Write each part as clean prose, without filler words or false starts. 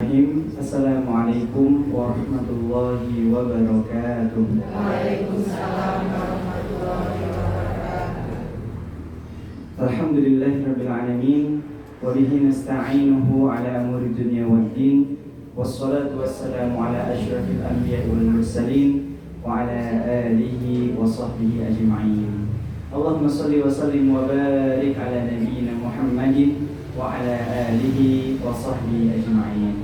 Bismillahirrahmanirrahim. Assalamualaikum warahmatullahi wabarakatuh. Waalaikumsalam warahmatullahi wabarakatuh. Alhamdulillahirabbil alamin wa bihi nasta'inuhu ala umuri dunya waddin. Wassalatu wassalamu ala asyrafil anbiya'i wal mursalin wa ala alihi wa sahbihi ajma'in. Allahumma shalli wa sallim wa barik ala nabiyyina Muhammadin wa ala alihi wa sahbihi ajma'in.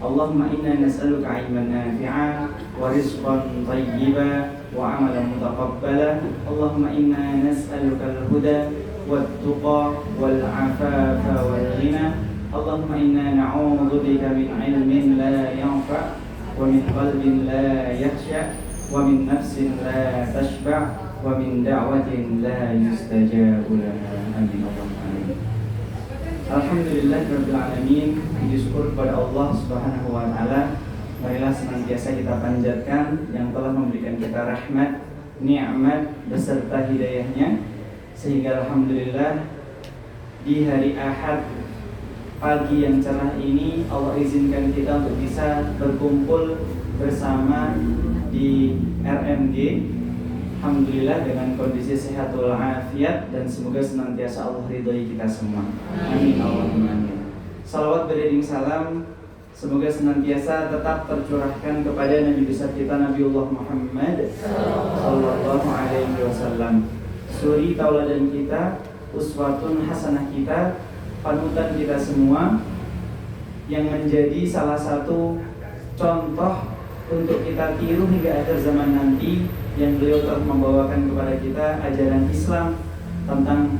Allahumma inna nas'aluka ilman nafi'a wa rizqan thayyiba wa amalan mutaqabbala. Allahumma inna nas'aluka al-huda wat-tuqa wal-'afafa wal-ghina. Allahumma inna na'udzu bika min 'ilmin la yanfa' wa min qalbin la yakhsha wa min nafsin la tashba' wa min da'watin la yustajabu laha. Amin Allahumma amin. Alhamdulillahirabbil alamin. Puji syukur kepada Allah Subhanahu wa taala. Marilah senantiasa kita panjatkan yang telah memberikan kita rahmat, nikmat beserta hidayahnya, sehingga alhamdulillah di hari Ahad pagi yang cerah ini Allah izinkan kita untuk bisa berkumpul bersama di RMG. Alhamdulillah dengan kondisi sehat walafiat, dan semoga senantiasa Allah ridhoi kita semua. Amin Allahumma amin. Salawat beriring salam semoga senantiasa tetap tercurahkan kepada Nabi besar kita Nabiullah Muhammad sallallahu alaihi wasallam, suri tauladan kita, uswatun hasanah kita, panutan kita semua, yang menjadi salah satu contoh untuk kita tiru hingga akhir zaman nanti, yang beliau telah membawakan kepada kita ajaran Islam tentang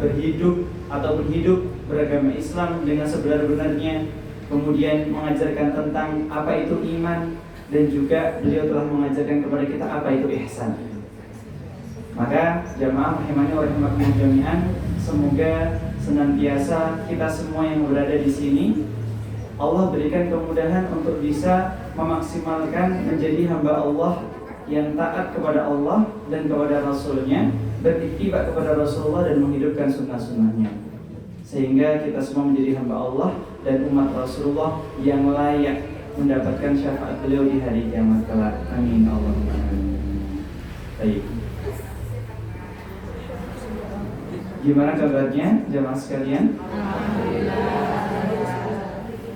berhidup beragama Islam dengan sebenar-benarnya, kemudian mengajarkan tentang apa itu iman, dan juga beliau telah mengajarkan kepada kita apa itu ihsan. Maka jamaah rahimani wa rahimakumullah jami'an, semoga senantiasa kita semua yang berada di sini Allah berikan kemudahan untuk bisa memaksimalkan menjadi hamba Allah yang taat kepada Allah dan kepada Rasulnya, beriktiba kepada Rasulullah dan menghidupkan sunnah-sunnahnya, sehingga kita semua menjadi hamba Allah dan umat Rasulullah yang layak mendapatkan syafaat beliau di hari kiamat kelak. Amin Allahumma amin. Baik. Gimana kabarnya jamaah sekalian?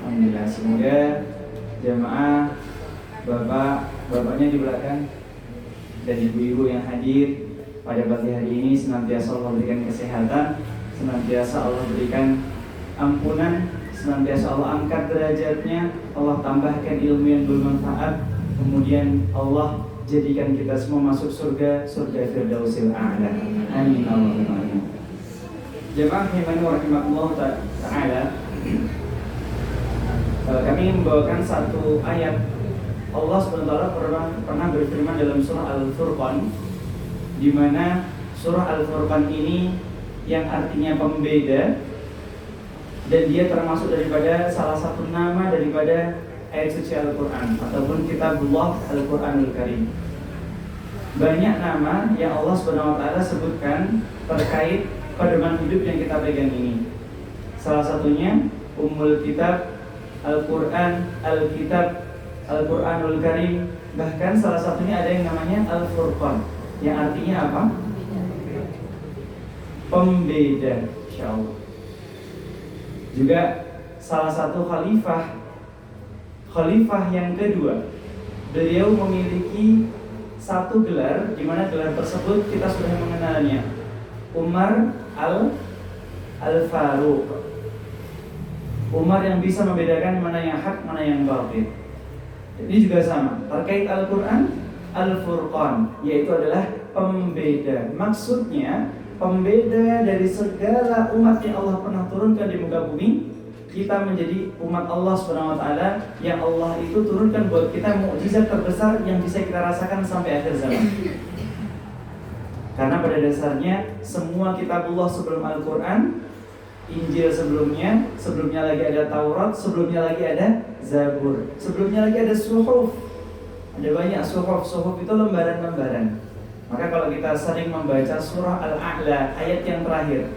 Alhamdulillah. Semoga jamaah, bapaknya di belakang dan ibu-ibu yang hadir pada pagi hari ini senantiasa Allah berikan kesehatan, senantiasa Allah berikan ampunan, senantiasa Allah angkat derajatnya, Allah tambahkan ilmu yang bermanfaat, kemudian Allah jadikan kita semua masuk surga Firdausil A'la. Amin Allahumma amin. Jemaah rahimani wa rahimakumullah ta'ala, kami membawakan satu ayat. Allah SWT pernah berfirman dalam surah Al-Furqan, di mana surah Al-Furqan ini yang artinya pembeda, dan dia termasuk daripada salah satu nama daripada ayat suci Al-Quran ataupun kitabullah Al-Quranul Karim. Banyak nama yang Allah SWT sebutkan terkait pedoman hidup yang kita pegang ini. Salah satunya Ummul Kitab, Al-Quran, Al-Kitab, Al-Quranul Karim. Bahkan salah satunya ada yang namanya Al-Furqan, yang artinya apa? Pembeda, insyaallah. Juga salah satu khalifah yang kedua, beliau memiliki satu gelar, di mana gelar tersebut kita sudah mengenalnya, Umar Al-Faruq. Umar yang bisa membedakan mana yang hak, mana yang batil. Ini juga sama terkait Al-Quran, Al-Furqan, yaitu adalah pembeda. Maksudnya pembeda dari segala umat yang Allah pernah turunkan di muka bumi. Kita menjadi umat Allah SWT yang Allah itu turunkan buat kita mukjizat terbesar yang bisa kita rasakan sampai akhir zaman. Karena pada dasarnya semua kitabullah sebelum Al-Quran, Injil sebelumnya lagi ada Taurat, sebelumnya lagi ada Zabur, sebelumnya lagi ada Suhuf. Ada banyak suhuf itu lembaran-lembaran. Maka kalau kita sering membaca surah Al-A'la ayat yang terakhir,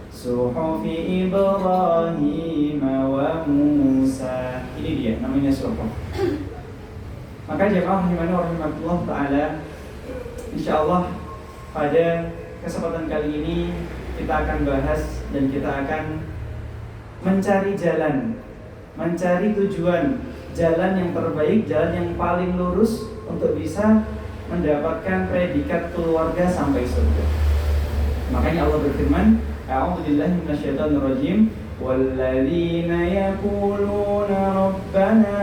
Suhufi Ibrahim wa Musa, punya sopan. Maka jemaah rahimani wa rahimakumullah taala, insyaallah pada kesempatan kali ini kita akan bahas dan kita akan mencari jalan, mencari tujuan, jalan yang terbaik, jalan yang paling lurus untuk bisa mendapatkan predikat keluarga sampai surga. Makanya Allah berfirman, a'udzubillahi minasyaitonirrajim, walladzina yaquluna rabbana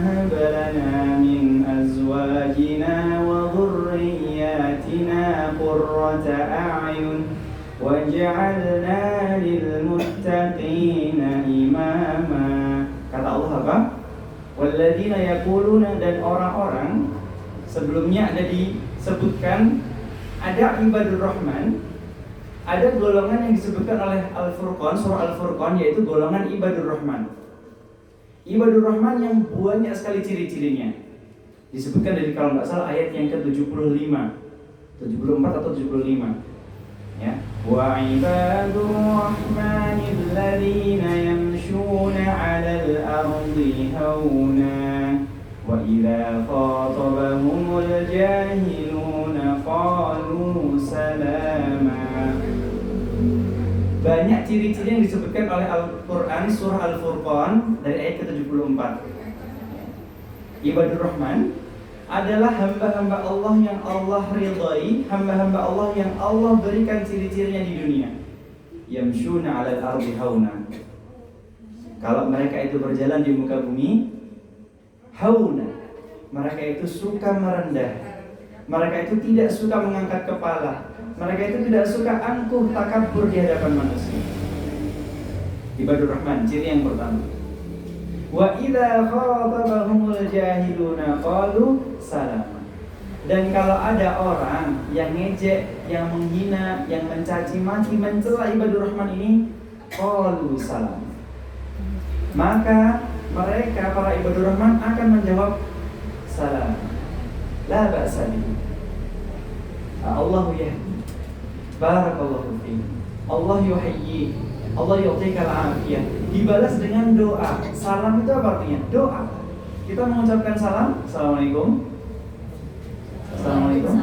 hab lana min azwajina wa dhurriyyatina qurrata a'yun waj'alna lil muttaqina imama. Kata Allah apa? Walladzina yaquluna, dan orang-orang sebelumnya ada disebutkan ada ibadur rahman, ada golongan yang disebutkan oleh Al-Furqan, surah Al-Furqan, yaitu golongan ibadur rahman. Ibadur rahman yang banyak sekali ciri-cirinya. Disebutkan dari, kalau nggak salah, ayat yang ke-75, 74 atau 75. Ya, wa ibadur rahmanil ladzina yamshuna 'alal ardi hauna wa idza khatabahumul jahiluna qalu salama. Banyak ciri-ciri yang disebutkan oleh Al-Qur'an surah Al-Furqan dari ayat ke-74. Ibadur Rahman adalah hamba-hamba Allah yang Allah ridhai, hamba-hamba Allah yang Allah berikan ciri-cirinya di dunia. Yamshuna 'alal ardi hauna. Kalau mereka itu berjalan di muka bumi, hauna, mereka itu suka merendah, mereka itu tidak suka mengangkat kepala, mereka itu tidak suka angkuh takabur di hadapan manusia. Ibadur Rahman, ciri yang pertama. Wa idza khatabahumul jahiluna qalu salama. Dan kalau ada orang yang ngejek, yang menghina, yang mencaci maki, mencela ibadur Rahman ini, qalu salam. Maka mereka, para ibadur Rahman, akan menjawab salam, la ba'sa bihi, Allahu yahdi, barakallahu fiik, Allah yuhayyi, Allah yu'tikal afiyah. Dibalas dengan doa. Salam itu apa artinya? Doa. Kita mengucapkan salam, assalamualaikum, assalamualaikum.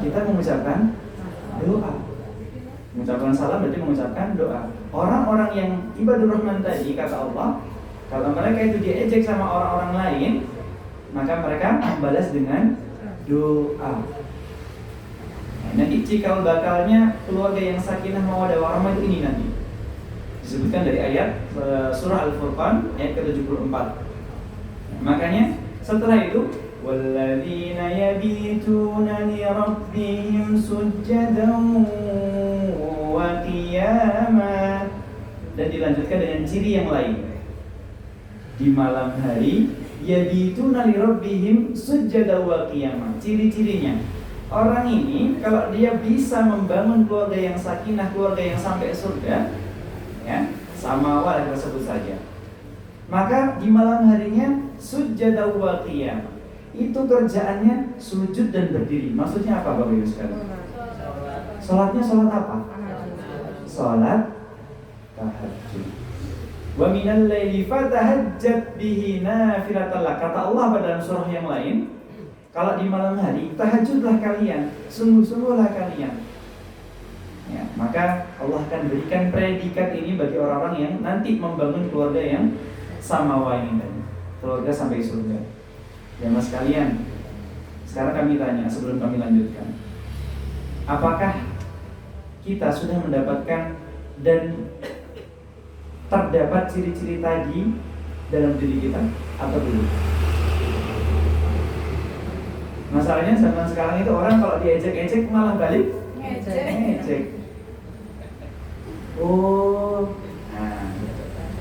Kita mengucapkan doa. Mengucapkan salam berarti mengucapkan doa. Orang-orang yang ibadur Rahman tadi, kata Allah, kalau mereka itu diejek sama orang-orang lain, maka mereka membalas dengan doa. Nah, nanti cikal bakalnya keluarga yang sakinah mawaddah warahmah itu ini nanti disebutkan dari ayat surah Al-Furqan ayat ke-74. Makanya setelah itu, walladzina yabituna li rabbihim sujjadan wa qiyama, dan dilanjutkan dengan ciri yang lain. Di malam hari yabituna li rabbihim sujjadan wa qiyama. Ciri-cirinya, orang ini kalau dia bisa membangun keluarga yang sakinah, keluarga yang sampai surga, ya, sama awal kita sebut saja, maka di malam harinya sujjadan wa qiyama. Itu kerjaannya sujud dan berdiri. Maksudnya apa Bapak Ibu sekalian? Salatnya salat apa? Salat tahajud. Wa minal laili fatahajjat bihi nafilatan lak. Kata Allah pada dalam surah yang lain, kalau di malam hari tahajudlah kalian, sungguh-sungguhlah kalian. Ya, maka Allah akan berikan predikat ini bagi orang-orang yang nanti membangun keluarga yang samawa ini tadi, keluarga sampai surga. Ya mas kalian, sekarang kami tanya sebelum kami lanjutkan, apakah kita sudah mendapatkan dan terdapat ciri-ciri tadi dalam diri kita atau belum? Masalahnya zaman sekarang itu orang kalau diejek-ejek malah balik ngejek. Oh, nah,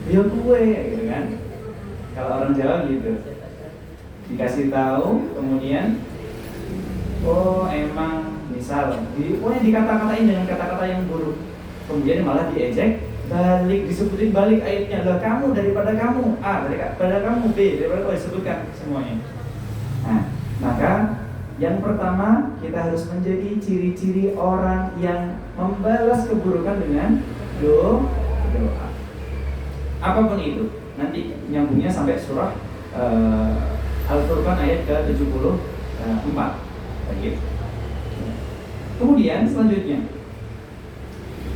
dia gue, gitu kan? Kalau orang Jawa gitu, dikasih tahu, kemudian, oh emang, misal, pokoknya dikata-katain dengan kata-kata yang buruk, kemudian malah diejek, balik, disebutin balik ayatnya, lah kamu daripada kamu A, daripada kamu B, daripada disebutkan semuanya. Nah, maka yang pertama kita harus menjadi ciri-ciri orang yang membalas keburukan dengan doa. apapun itu. Nanti nyambungnya sampai surah Al-Furqan ayat ke-74. Baik. Kemudian selanjutnya,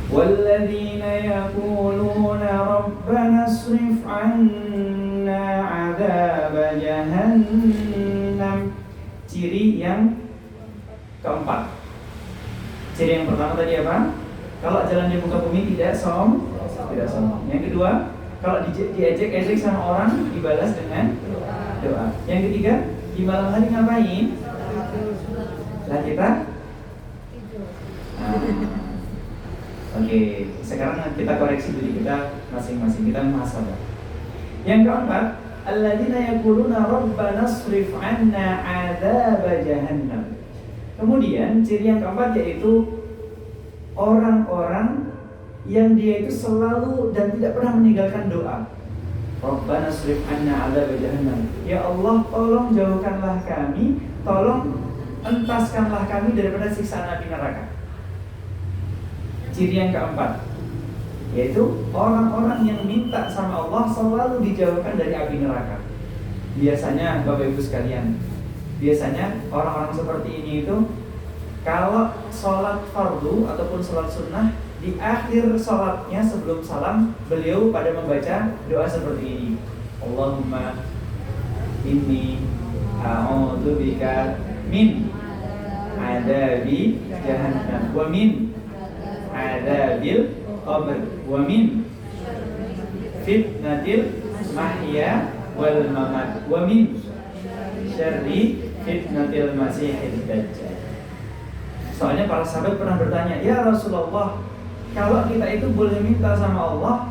walladzina yaquluna rabbana asrif 'anna 'adzaba jahannam. Ciri yang keempat. Ciri yang pertama tadi apa? Kalau jalan di muka bumi tidak sombong. Yang kedua, kalau diejek-ejek sama orang dibalas dengan doa. Yang ketiga, di malam hari ngapain? Lah kita Oke, sekarang kita koreksi diri kita masing-masing, kita muhasabah. Yang keempat, alladzina yaquluna rabbana asrif 'anna 'adzaba jahannam. Kemudian ciri yang keempat yaitu orang-orang yang dia itu selalu dan tidak pernah meninggalkan doa. Rabbana asrif 'anna 'adzaba jahannam. Ya Allah, tolong jauhkanlah kami, tolong entaskanlah kami daripada siksaan api neraka. Ciri yang keempat yaitu orang-orang yang minta sama Allah selalu dijauhkan dari api neraka. Biasanya Bapak Ibu sekalian, biasanya orang-orang seperti ini itu kalau sholat fardu ataupun sholat sunnah, di akhir sholatnya sebelum salam beliau pada membaca doa seperti ini. Allahumma inni a'udzubika min adabi jahannam wa min adabil qabr wa min fitnatil mahya wal mamat wa min syarri fitnatil masihid dajjal. Soalnya para sahabat pernah bertanya, ya Rasulullah, kalau kita itu boleh minta sama Allah,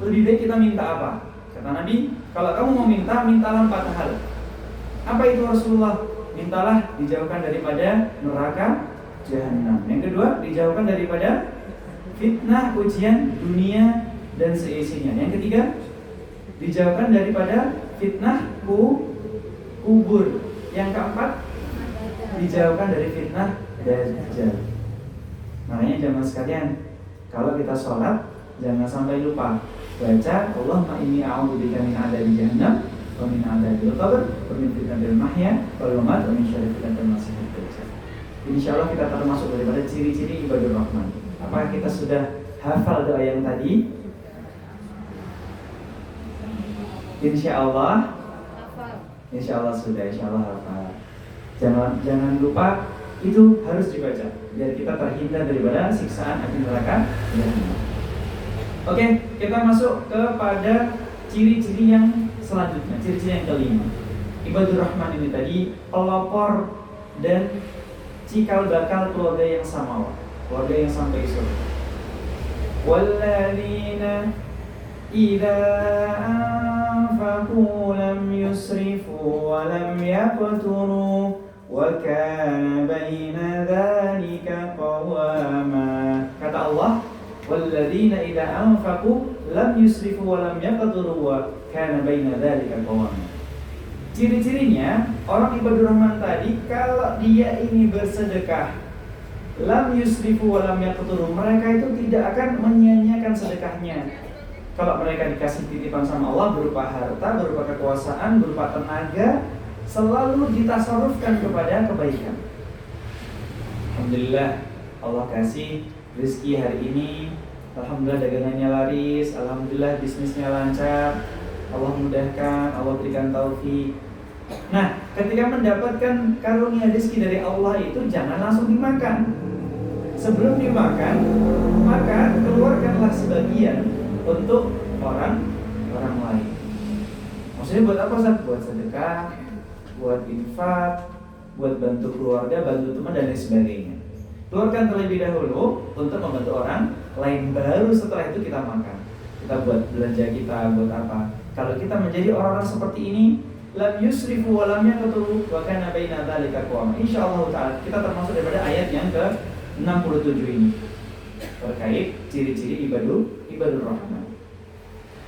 lebih baik kita minta apa? Kata Nabi, kalau kamu mau minta, mintalah 4 hal. Apa itu Rasulullah? Mintalah dijauhkan daripada neraka jahanam. Yang kedua, dijauhkan daripada fitnah ujian dunia dan seisinya. Yang ketiga, dijauhkan daripada fitnah kubur. Yang keempat, dijauhkan dari fitnah dajjal. Makanya jamaah sekalian, kalau kita sholat jangan sampai lupa baca Allahumma inni a'udzubika min adzabi jahannam wa min adzabil qabr wa min fitnatil mahya wal mamat wa min syarri fitnatil masiihid dajjal. Insyaallah kita termasuk daripada ciri-ciri ibadur rahman. Apakah kita sudah hafal doa yang tadi? Insyaallah sudah, insyaallah hafal. Jangan lupa itu harus dibaca biar kita terhindar daripada siksaan api neraka. Oke, kita masuk kepada ciri-ciri yang selanjutnya, ciri-ciri yang kelima. Ibadur rahman ini tadi pelopor dan cikal bakal keluarga yang samawa, keluarga yang sampai surga. Walladzina idza anfaqu lam yusrifu wa lam yaqturu wa kana baina dzalika qawama. Kata Allah, walladzina idza anfaqu lam yusrifu wa lam yaqturu wa kana baina dzalika qawama. Ciri-cirinya orang ibadur rahman tadi, kalau dia ini bersedekah lam yusrifu wa lam yaqturu, mereka itu tidak akan menyia-nyiakan sedekahnya. Kalau mereka dikasih titipan sama Allah berupa harta, berupa kekuasaan, berupa tenaga, selalu ditasarrufkan kepada kebaikan. Alhamdulillah Allah kasih rezeki hari ini, alhamdulillah dagangannya laris, alhamdulillah bisnisnya lancar, Allah mudahkan, Allah berikan taufik. Nah, ketika mendapatkan karunia rezeki dari Allah itu jangan langsung dimakan. Sebelum dimakan, maka keluarkanlah sebagian untuk orang lain. Maksudnya buat apa, Ustaz? Buat sedekah, buat infak, buat bantu keluarga, bantu teman dan lain sebagainya. Keluarkan terlebih dahulu untuk membantu orang lain, baru setelah itu kita makan. Kita buat belanja kita, buat apa? Kalau kita menjadi orang-orang seperti ini, lam yusrifu wa lam yaqturu wa kana baina dzalika qawama. Insyaallah taala kita termasuk daripada ayat yang ke-67 ini terkait ciri-ciri ibadur rahman.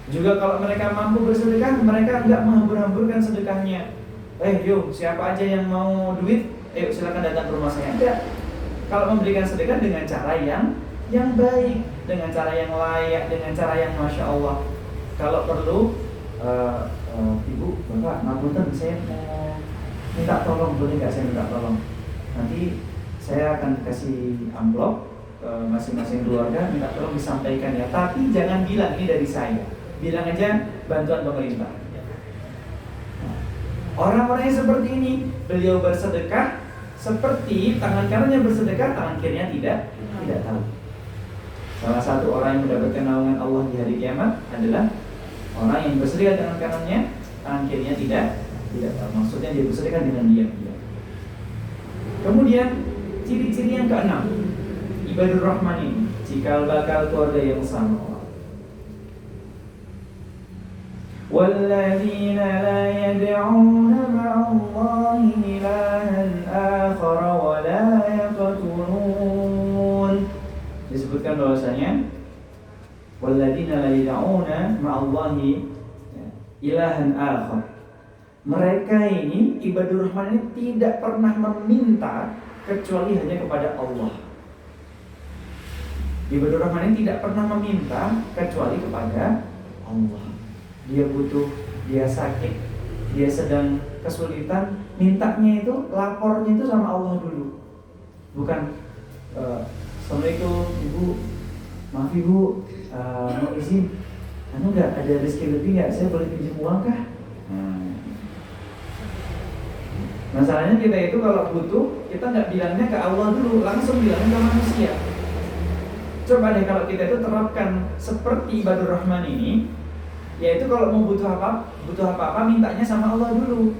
Juga kalau mereka mampu bersedekah, mereka enggak menghambur-hamburkan sedekahnya. Yuk, siapa aja yang mau duit, silakan datang ke rumah saya. Enggak. Kalau memberikan sedekah dengan cara yang baik, dengan cara yang layak, dengan cara yang masya Allah. Kalau perlu ibu, bapak, ngapunten, saya mau minta tolong, boleh nggak saya minta tolong? Nanti saya akan kasih amplop masing-masing keluarga, minta tolong disampaikan ya. Tapi jangan bilang ini dari saya, bilang aja bantuan pemerintah. Orang-orang yang seperti ini, beliau bersedekah seperti tangan kanannya bersedekah, tangan kirinya tidak tahu. Salah satu orang yang mendapatkan naungan Allah di hari kiamat adalah orang yang bersedekah tangan kanannya, tangan kirinya tidak tahu. Maksudnya dia bersedekah dengan diam-diam. Kemudian ciri-ciri yang keenam, ibadur rahman ini cikal bakal keluarga yang sama. والذين لا يدعون مع الله إلها آخر ولا يقتلون. Disebutkan bahwasanya walladzina la yad'una ma'allahi ilahan akhar. Mereka ini ibadur rahman ini tidak pernah meminta kecuali hanya kepada Allah. Ibadur rahman ini tidak pernah meminta kecuali kepada Allah. Dia butuh, dia sakit, dia sedang kesulitan, mintanya itu, lapornya itu sama Allah dulu. Bukan Assalamualaikum ibu, maaf ibu, mau izin, enggak ada rezeki lebih nggak? Saya boleh pinjam uang kah? Masalahnya kita itu kalau butuh, kita nggak bilangnya ke Allah dulu, langsung bilangnya ke manusia. Coba deh kalau kita itu terapkan seperti ibadur rahman ini, yaitu kalau mau butuh apa-apa mintanya sama Allah dulu.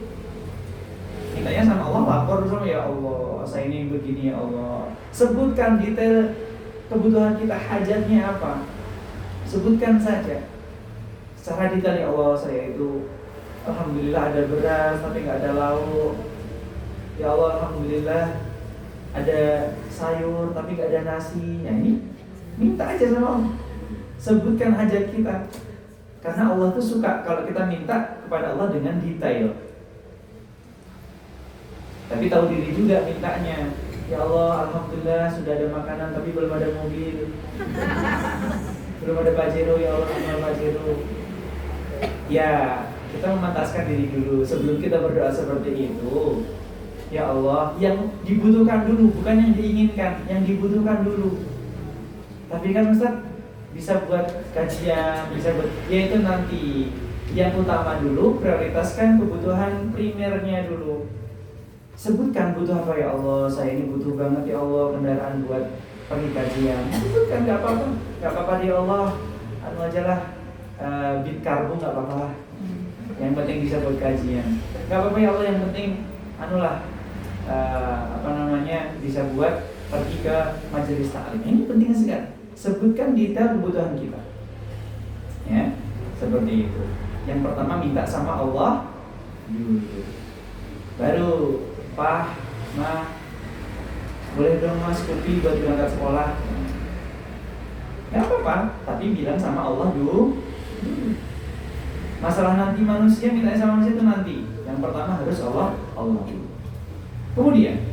Mintanya sama Allah, lapor dulu sama ya Allah, saya ini begini ya Allah. Sebutkan detail kebutuhan kita, hajatnya apa. Sebutkan saja secara detail, ya Allah saya itu alhamdulillah ada beras tapi nggak ada lauk. Ya Allah alhamdulillah ada sayur tapi nggak ada nasi. Nah ini minta aja sama Allah. Sebutkan hajat kita. Karena Allah tuh suka kalau kita minta kepada Allah dengan detail. Tapi tahu diri juga mintanya. Ya Allah, alhamdulillah sudah ada makanan tapi belum ada mobil. Belum ada Pajero, ya Allah, belum ada Pajero. Ya, kita memantaskan diri dulu sebelum kita berdoa seperti itu. Ya Allah, yang dibutuhkan dulu, bukan yang diinginkan, yang dibutuhkan dulu. Tapi kan Ustaz, bisa buat kajian, bisa buat, yaitu nanti yang utama dulu, prioritaskan kebutuhan primernya dulu. Sebutkan butuh apa ya Allah, saya ini butuh banget ya Allah kendaraan buat pergi kajian. Sebutkan, nggak apa-apa ya Allah, anu aja lah, bit karbu nggak apa-apa lah. Yang penting bisa buat kajian. Nggak apa-apa ya Allah, yang penting anu lah, bisa buat pergi ke majelis taklim. Ini penting sekali. Sebutkan detail kebutuhan kita. Ya, seperti itu. Yang pertama minta sama Allah dulu. Baru, Pak, Ma, boleh dong Mas kopi buat berangkat sekolah? Gak apa-apa, tapi bilang sama Allah dulu. Masalah nanti manusia, minta sama manusia itu nanti. Yang pertama harus Allah dulu. Kemudian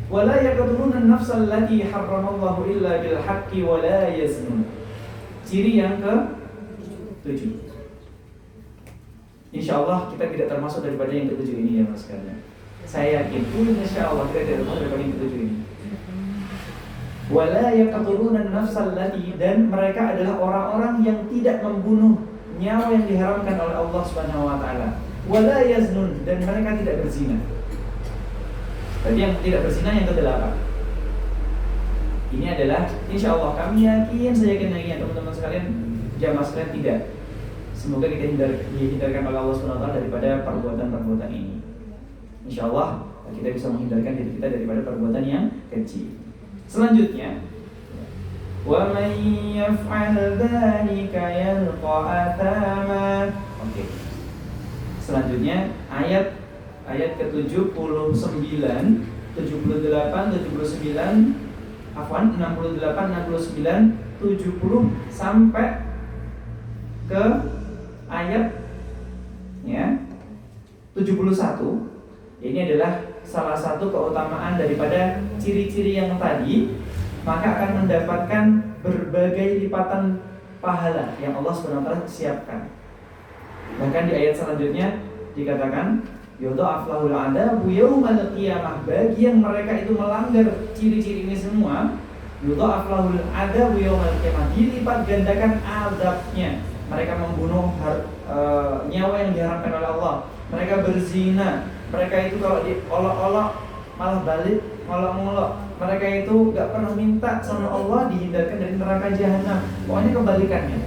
wala yaqtuluna an-nafsa allati harramallahu illa bil haqqi wa la yaznun. Ciri yang ke-7. Insyaallah kita tidak termasuk daripada yang ke-7 ini ya Mas sekalian. Saya yakin insyaallah kita tidak termasuk daripada yang ke-7 ini. Wala yaqtuluna an-nafsa allati, dan mereka adalah orang-orang yang tidak membunuh nyawa yang diharamkan oleh Allah Subhanahu wa taala. Wala yaznun, dan mereka tidak berzina. Tadi yang tidak berzina yang ke-8. Ini adalah insya Allah kami yakin, saya yakin teman-teman sekalian, jamaah sekalian tidak. Semoga kita dihindarkan oleh Allah SWT daripada perbuatan-perbuatan ini. Insya Allah kita bisa menghindarkan diri kita daripada perbuatan yang kecil. Selanjutnya, wa man yaf'al dzalika yalqa athama. Oke. Selanjutnya ayat ke-79, 78, 69, 68, 69, 70 sampai ke ayat ya 71. Ini adalah salah satu keutamaan daripada ciri-ciri yang tadi, maka akan mendapatkan berbagai lipatan pahala yang Allah SWT siapkan. Bahkan di ayat selanjutnya dikatakan yudha'af lahul 'adzabu yaumal qiyamah, bagi yang mereka itu melanggar ciri-ciri ini semua, yudha'af lahul 'adzabu yaumal qiyamah, dilipat gandakan azabnya. Mereka membunuh nyawa yang diharamkan oleh Allah, mereka berzina, mereka itu kalau diolok-olok malah balik ngolok-ngolok, mereka itu gak pernah minta sama Allah dihindarkan dari neraka jahanam. Pokoknya kebalikannya,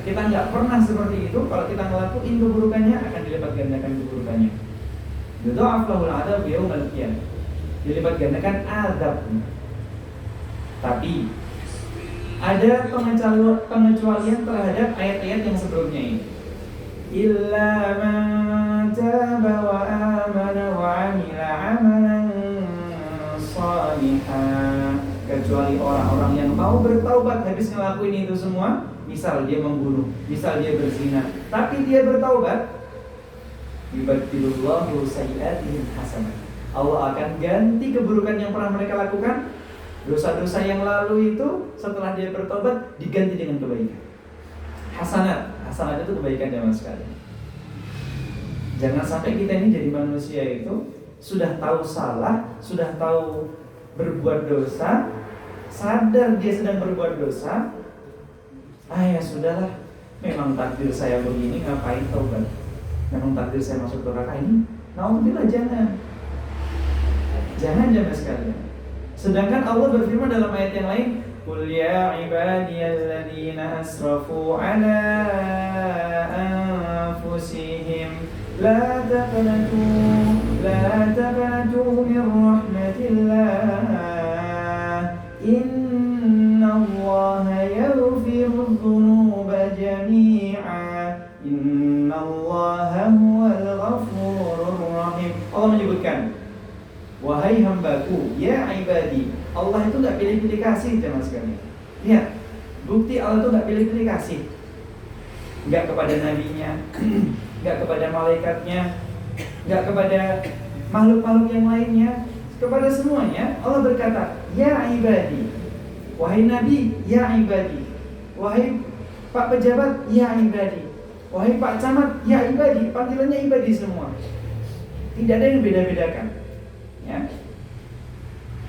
kita nggak pernah seperti itu. Kalau kita ngelakuin keburukannya, akan dilipat gandakan keburukannya. Yudha'af lahul 'adzabu yaumal qiyamah, dilipat gandakan azabnya. Tapi ada pengecualian terhadap ayat-ayat yang sebelumnya ini. Illa man taba wa amana wa 'amila 'amalan shalihan, kecuali orang-orang yang mau bertaubat habis ngelakuin itu semua. Misal dia membunuh, misal dia berzina, tapi dia bertaubat, yubaddilullahu sayyi'atihim hasanat, Allah akan ganti keburukan yang pernah mereka lakukan, dosa-dosa yang lalu itu setelah dia bertobat diganti dengan kebaikan. Hasanat, hasanat itu kebaikan jamaah sekalian. Jangan sampai kita ini jadi manusia itu sudah tahu salah, sudah tahu berbuat dosa, sadar dia sedang berbuat dosa, ya sudahlah, memang takdir saya begini, ngapain taubat? Memang takdir saya masuk neraka ini, naudzubillah, jangan sekalian. Sedangkan Allah berfirman dalam ayat yang lain, qul ya ibadiyalladzina asrafu ala anfusihim la taqnatu min rahmatillah innallaha yaghfirudz dzunuba jami'a innallaha huwal ghafurur rahim. Allah menyebutkan, wahai hambaku, ya ibadi. Allah itu gak pilih-pilih kasih jemaah sekalian. Lihat, bukti Allah itu gak pilih-pilih kasih. Gak kepada nabinya, gak kepada malaikatnya, gak kepada makhluk-makhluk yang lainnya, kepada semuanya. Allah berkata, ya ibadi. Wahai nabi, ya ibadi. Wahai pak pejabat, ya ibadi. Wahai pak camat, ya ibadi. Panggilannya ibadi semua, tidak ada yang beda-bedakan, ya.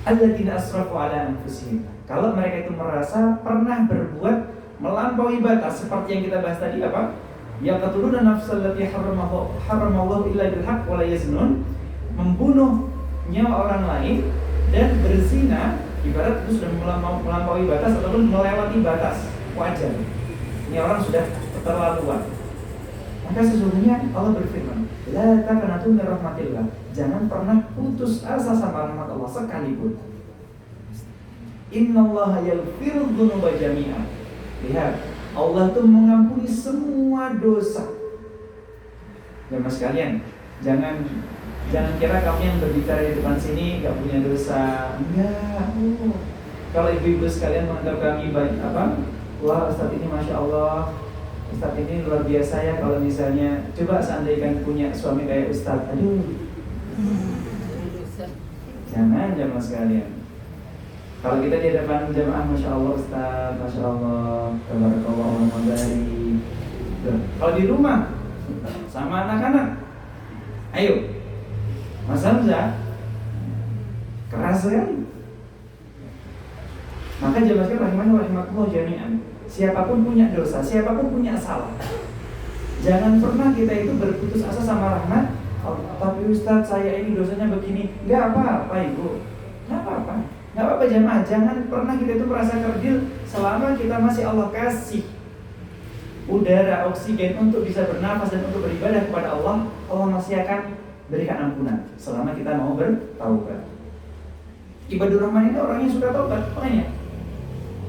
Alladzina asrafu ala anfusihim, kalau mereka itu merasa pernah berbuat melampaui batas, seperti yang kita bahas tadi apa? Yaqtuluna nafsal lati haramallahu illa bil haqq wa la yaznun, membunuh nyawa orang lain dan berzina, ibarat itu sudah melampaui batas ataupun melewati batas wajar. Ini orang sudah keterlaluan. Maka sesungguhnya Allah berfirman, la taqnatu min rahmatillah, jangan pernah putus asa sama rahmat Allah sekalipun. Innallaha yaghfirudz dzunuba jami'a. Lihat, Allah itu mengampuni semua dosa. Jemaah sekalian, jangan kira kamu yang berbicara di depan sini gak punya dosa. Enggak. Kalau ibu-ibu sekalian menganggap kami baik wah Ustaz ini masya Allah, Ustaz ini luar biasa ya, kalau misalnya coba seandainya punya suami kayak Ustaz, aduh. Jangan jemaah sekalian. Kalau kita di depan jemaah, masya Allah Ustaz, masya Allah, tabarakallah, Allahumma barik. Kalau di rumah sama anak-anak, ayo, Mas Hamzah, keras sekali. Maka jemaah sekalian rahimani rahimakumullah jami'an, siapapun punya dosa, siapapun punya salah, jangan pernah kita itu berputus asa sama rahmat. Tapi Ustaz, saya ini dosanya begini. Gak apa-apa ibu, gak apa-apa jemaah. Jangan pernah kita itu merasa kerdil. Selama kita masih Allah kasih udara, oksigen untuk bisa bernafas dan untuk beribadah kepada Allah, Allah masih akan berikan ampunan selama kita mau bertaubat. Ibadur Rahman ini orang yang suka taubat, makanya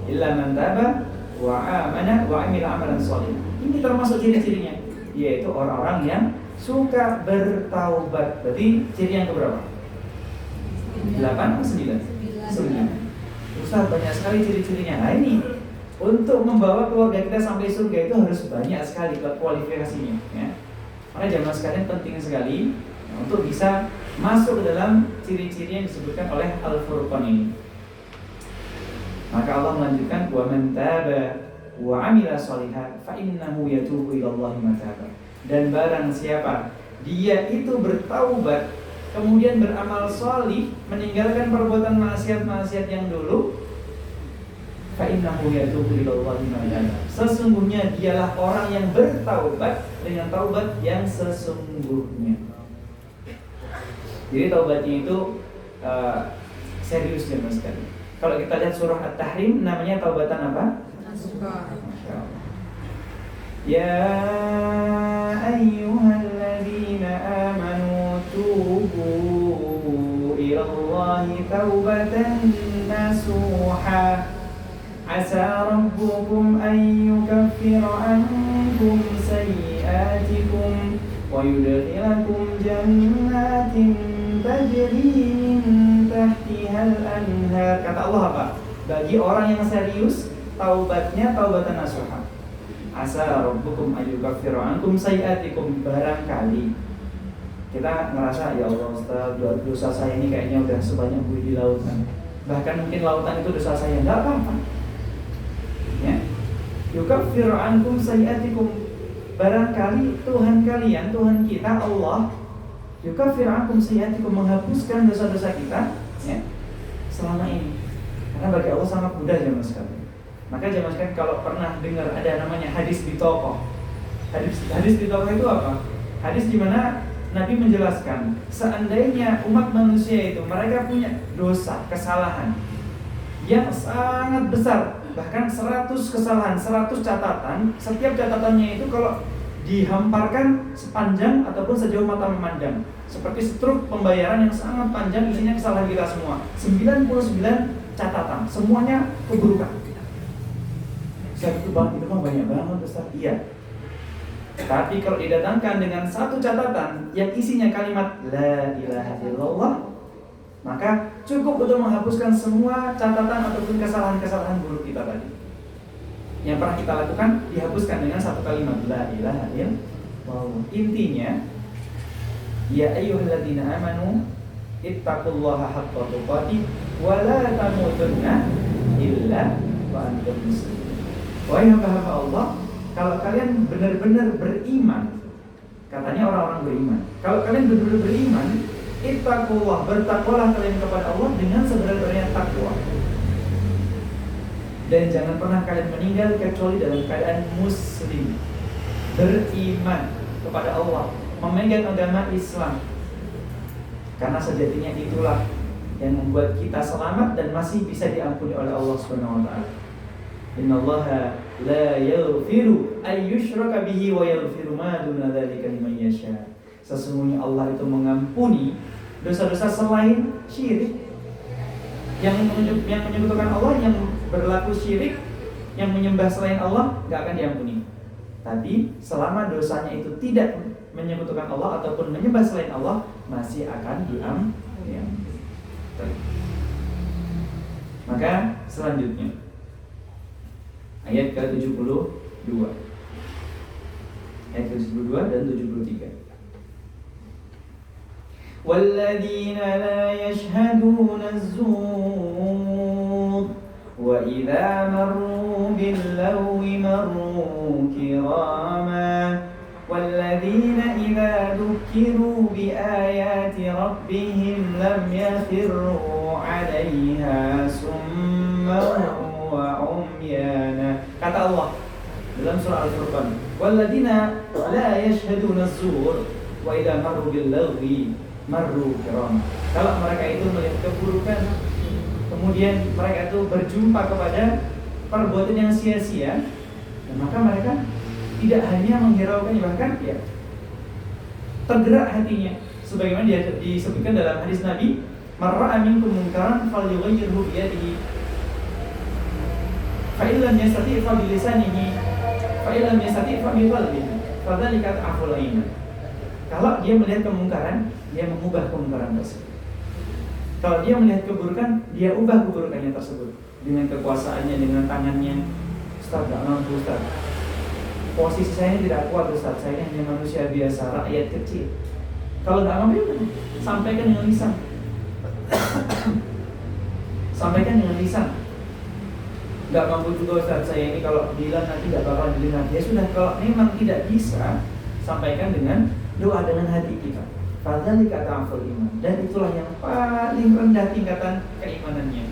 illa man taba wa amana wa amila amalan shalih. Ini termasuk ciri-cirinya, yaitu orang-orang yang suka bertaubat. Berarti ciri yang keberapa? 8 atau 9? 9. Ustaz, banyak sekali ciri-cirinya. Nah ini, untuk membawa keluarga kita sampai surga itu harus banyak sekali kualifikasinya, ya. Makanya jamaah sekalian penting sekali untuk bisa masuk ke dalam ciri-ciri yang disebutkan oleh Al-Furqan ini. Maka Allah melanjutkan, wa man taba wa amila shalihan fa innahu yatubu ila Allahi mataba. Dan barang siapa dia itu bertaubat, kemudian beramal sholih, meninggalkan perbuatan maksiat-maksiat yang dulu, fa innahu yatubu ilallahi mataba. Sesungguhnya dialah orang yang bertaubat dengan taubat yang sesungguhnya. Jadi taubatnya itu serius ya mas sekali. Kalau kita lihat surah At-Tahrim, namanya taubatan apa? Ya ayyuhalladzina amanu tubu ilallahi taubatan nasuha asa rabbukum an yukaffira ankum sayyi'atikum wa yudkhilakum jannatin tajri min tahtihal anhar. Kata Allah apa? Bagi orang yang serius taubatnya taubatan nasuha. Asa rabbukum ayyukaffira ankum sayyi'atikum. Barangkali kita ngerasa ya Allah Ustaz, dosa saya ini kayaknya udah sebanyak buih di lautan. Bahkan mungkin lautan itu dosa saya, enggak apa-apa. Ya. Yukaffiru ankum sayyi'atikum. Barangkali Tuhan kalian, Tuhan kita Allah, yukaffiru ankum sayyi'atikum, menghapuskan dosa-dosa kita ya, selama ini. Karena bagi Allah sangat mudah ya mas sekalian. Maka jemaah sekalian kalau pernah dengar ada namanya hadis bitoqah. Hadis bitoqah itu apa? Hadis di mana Nabi menjelaskan seandainya umat manusia itu mereka punya dosa, kesalahan yang sangat besar, bahkan 100 kesalahan, 100 catatan, setiap catatannya itu kalau dihamparkan sepanjang ataupun sejauh mata memandang, seperti struk pembayaran yang sangat panjang, isinya kesalahan kita semua, 99 catatan, semuanya keburukan. Itu mah banyak banget Ustaz. Iya. Tapi kalau didatangkan dengan satu catatan yang isinya kalimat la ilaha illallah, maka cukup untuk menghapuskan semua catatan ataupun kesalahan-kesalahan buruk kita tadi yang pernah kita lakukan, dihapuskan dengan satu kalimat la ilaha illallah. Intinya, ya ayyuhalladzina amanu ittaqullaha haqqa tuqatih wa la tamutunna illa wa antum muslimun. Wahai hamba-hamba Allah, kalau kalian benar-benar beriman, katanya orang-orang beriman, kalau kalian benar-benar beriman, ittaqullah, bertakwalah kalian kepada Allah dengan sebenarnya takwa. Dan jangan pernah kalian meninggal kecuali dalam keadaan muslim, beriman kepada Allah, memegang agama Islam. Karena sejatinya itulah yang membuat kita selamat dan masih bisa diampuni oleh Allah Subhanahu wa taala. Innallaha la yaghfiru ay yushraka bihi wa yaghfiru ma duna dzalika liman yasha. Sesungguhnya Allah itu mengampuni dosa-dosa selain syirik. Yang menyekutukan Allah, yang berlaku syirik, yang menyembah selain Allah, enggak akan diampuni. Tapi selama dosanya itu tidak menyekutukan Allah ataupun menyembah selain Allah, masih akan diampuni. Maka selanjutnya ayat ke-72. Ayat ke-72 dan 73. Walladzina la yashhaduna az-zur wa idza marru bil-lagwi marru kirama walladzina idza dzukiru bi ayati rabbihim lam yakhirru 'alayha summan wa umyana. Kata Allah dalam surah Al-Furqan, walladzina la yashhaduna az-zur wa idza marru bil-lagwi marru kiram. Kalau mereka itu melihat keburukan, kemudian mereka itu berjumpa kepada perbuatan yang sia-sia, maka mereka tidak hanya menghiraukannya, bahkan ya tergerak hatinya, sebagaimana dia disebutkan dalam hadis Nabi, marra minkum munkaran falyughayyirhu bi yadihi fa illam yastati' fa bi lisanihi fa illam yastati' fa bi qalbihi fadzalika aful aiman. Kalau dia melihat kemungkaran, dia mengubah kemungkaran tersebut. Kalau dia melihat keburukan, dia ubah keburukannya tersebut dengan kekuasaannya, dengan tangannya. Ustaz, gak mampu Ustaz, posisi saya ini tidak kuat Ustaz, saya ini hanya manusia biasa, rakyat kecil. Kalau gak mampu, sampaikan dengan lisan. Sampaikan dengan lisan. Gak mampu juga Ustaz, saya ini kalau bilang nanti gak bakal didengar. Ya sudah, kalau memang tidak bisa, sampaikan dengan doa, dengan hati kita. Fadzalika ta'aful iman. Dan itulah yang paling rendah tingkatan keimanannya.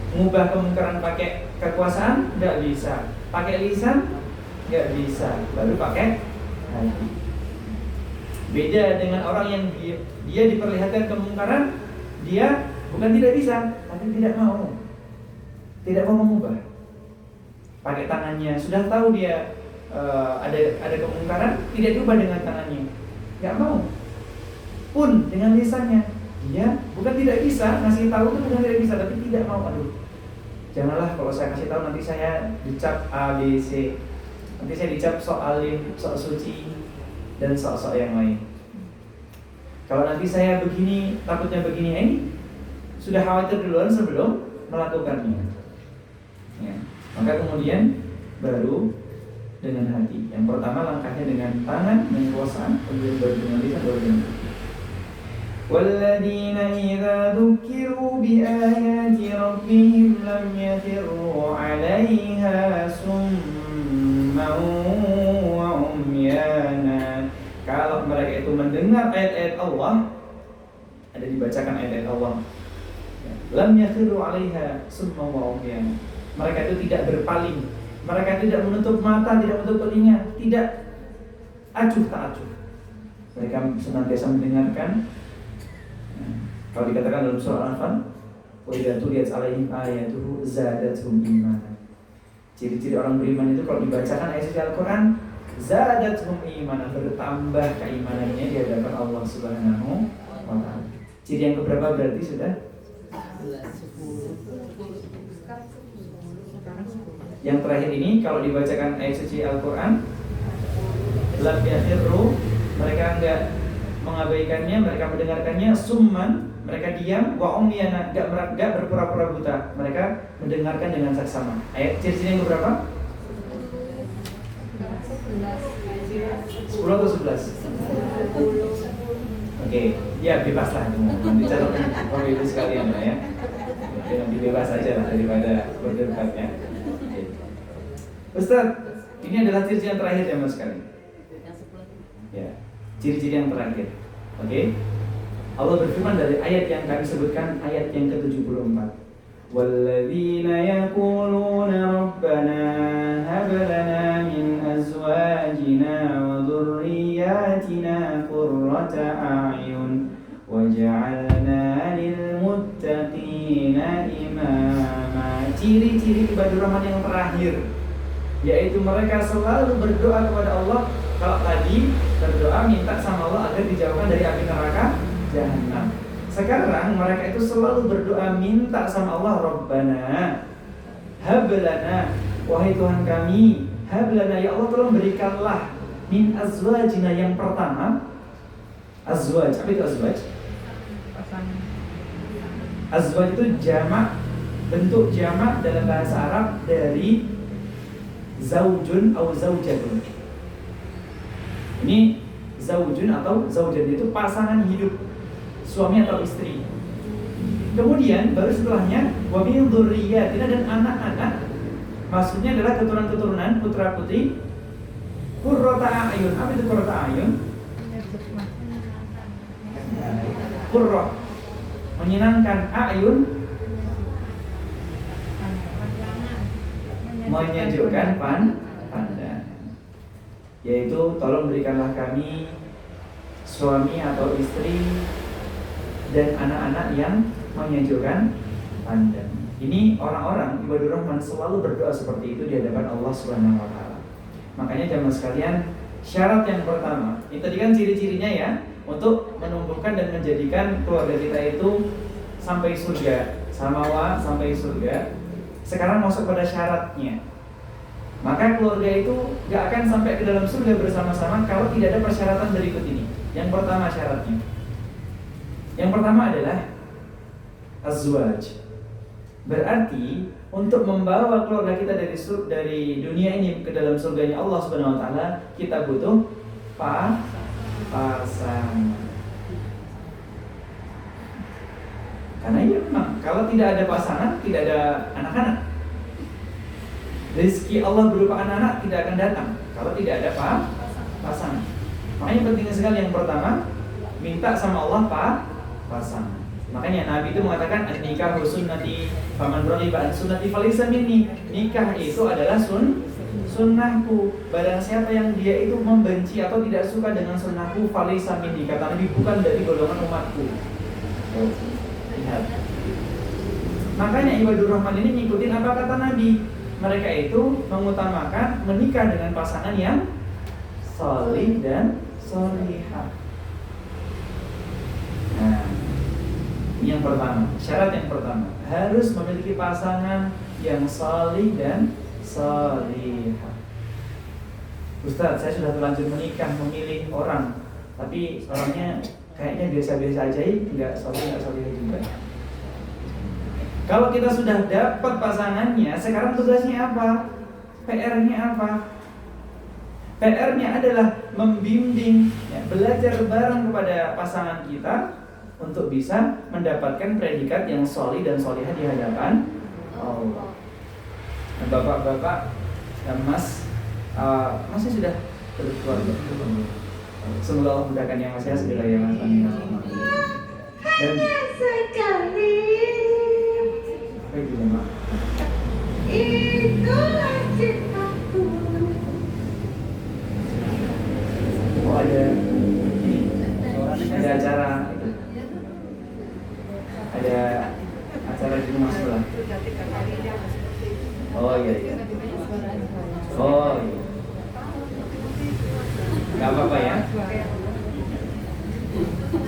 Mengubah kemungkaran pakai kekuasaan nggak bisa, pakai lisan nggak bisa, baru pakai hati. Beda dengan orang yang dia diperlihatkan kemungkaran, dia bukan tidak bisa, tapi tidak mau mengubah. Pakai tangannya, sudah tahu dia ada kemungkaran, tidak diubah dengan tangannya, nggak mau. Pun dengan lisannya, dia bukan tidak bisa, ngasih tahu itu bukan tidak bisa, tapi tidak mau. Aduh, janganlah kalau saya kasih tahu nanti saya dicap A, B, C, nanti saya dicap sok alim, sok suci, dan sok-sok yang lain. Kalau nanti saya begini, takutnya begini, ini sudah khawatir duluan sebelum melakukannya. Ya. Maka kemudian baru dengan hati. Yang pertama langkahnya dengan tangan, dengan kekuasaan, kemudian baru dengan lisan, baru dengan hati. وَالَّذِينَ إِذَا ذُكِّرُوا بِآيَاتِ رَبِّهِمْ لَمْ يَخِرُّوا عَلَيْهَا صُمًّا وَعُمْيَانًا. Kalau mereka itu mendengar ayat-ayat Allah, ada dibacakan ayat-ayat Allah, lam yakhiru 'alaiha summan wa umyan. Mereka itu tidak berpaling, mereka tidak menutup mata, tidak menutup telinga, tidak acuh tak acuh. Mereka senantiasa mendengarkan. Kalau dikatakan dalam surah Al-Anfal, wa idza tuliyat 'alaihim ayatuhu zadatuhum imanan. Ciri-ciri orang beriman itu kalau dibacakan ayat suci Al-Qur'an, zadatuhum imanan, bertambah keimanannya di hadapan Allah Subhanahu wa taala. Ciri yang keberapa berarti sudah? Yang terakhir ini kalau dibacakan ayat suci Al-Qur'an, lam yakhirru, mereka enggak mengabaikannya, mereka mendengarkannya, summan, mereka diam, wa umyana, enggak berpura-pura buta, mereka mendengarkan dengan saksama. Ayat ciri-ciri yang berapa? 10 atau 11? Oke, ya bebas lah, nanti calonkan Bapak Ibu sekalian lah ya. Oke, nanti bebas aja lah daripada berdebatnya. Oke. Ustaz, ini adalah ciri-ciri yang terakhir ya mas sekalian. Ya, ciri-ciri yang terakhir. Oke. Allah berfirman dari ayat yang kami sebutkan, ayat yang ke-74. Walladzina yaquluna rabbana hab lana min azwajina wa dhurriyyatina qurrata a'yun waj'alna lil muttaqina imama. Ciri-ciri ibadur rahman yang terakhir, yaitu mereka selalu berdoa kepada Allah. Kalau tadi berdoa minta sama Allah agar dijauhkan dari api neraka Jahannam, sekarang mereka itu selalu berdoa minta sama Allah, Rabbana hablana, wahai Tuhan kami, hablana, ya Allah tolong berikanlah, min azwajina, yang pertama azwaj. Apa itu azwaj? Azwaj itu jamak, bentuk jamak dalam bahasa Arab dari zaujun atau zaujatun. Ini zaujun atau zaujat itu pasangan hidup, suami atau istri. Kemudian baru setelahnya wa min dzurriyyatina, dan anak-anak, maksudnya adalah keturunan-keturunan, putra-putri. Qurrata a'yun. Apa itu qurrata a'yun? Qurrah, menyenangkan, a'yun menyejukkan pandangan. Yaitu tolong berikanlah kami suami atau istri dan anak-anak yang menyejukkan pandang. Ini orang-orang ibadur rahman selalu berdoa seperti itu di hadapan Allah Subhanahu wa taala. Makanya jamaah sekalian, syarat yang pertama, ini tadi kan ciri-cirinya ya, untuk menumbuhkan dan menjadikan keluarga kita itu sampai surga, samawa sampai surga. Sekarang masuk pada syaratnya. Maka keluarga itu gak akan sampai ke dalam surga bersama-sama kalau tidak ada persyaratan berikut ini. Yang pertama syaratnya, yang pertama adalah azwaj. Berarti untuk membawa keluarga kita dari dunia ini ke dalam surganya Allah Subhanahu wa taala, kita butuh pasangan. Karena ya memang kalau tidak ada pasangan, tidak ada anak-anak. Rezeki Allah berupa anak-anak tidak akan datang kalau tidak ada pasangan. Makanya penting sekali yang pertama, minta sama Allah pasangan. Makanya Nabi itu mengatakan nikah sunnati, faman raghiba an sunnati falaysa minni. Nikah itu adalah sunnahku. Barang siapa yang dia itu membenci atau tidak suka dengan sunnahku, falaysa minni. Kata Nabi, bukan dari golongan umatku. Lihat. Makanya ibadur rahman ini ngikutin apa kata Nabi. Mereka itu mengutamakan menikah dengan pasangan yang salih dan salihah. Nah, ini yang pertama, syarat yang pertama, harus memiliki pasangan yang salih dan salihah. Ustaz, saya sudah terlanjur menikah, memilih orang, tapi orangnya kayaknya biasa-biasa aja, nggak salihah juga. Kalau kita sudah dapat pasangannya, sekarang tugasnya apa? PR-nya apa? PR-nya adalah membimbing, belajar bareng kepada pasangan kita untuk bisa mendapatkan predikat yang sholih dan sholihah di hadapan Allah. Bapak-bapak dan masih sudah berkeluarga. Semoga Allah mudahkan yang masih segera ya Mas. Dan sekali apa itu Mak? itulah cintaku. Oh ada acara itu. Ada acara di rumah sebelah. Oh iya. Oh iya. Gak apa-apa ya.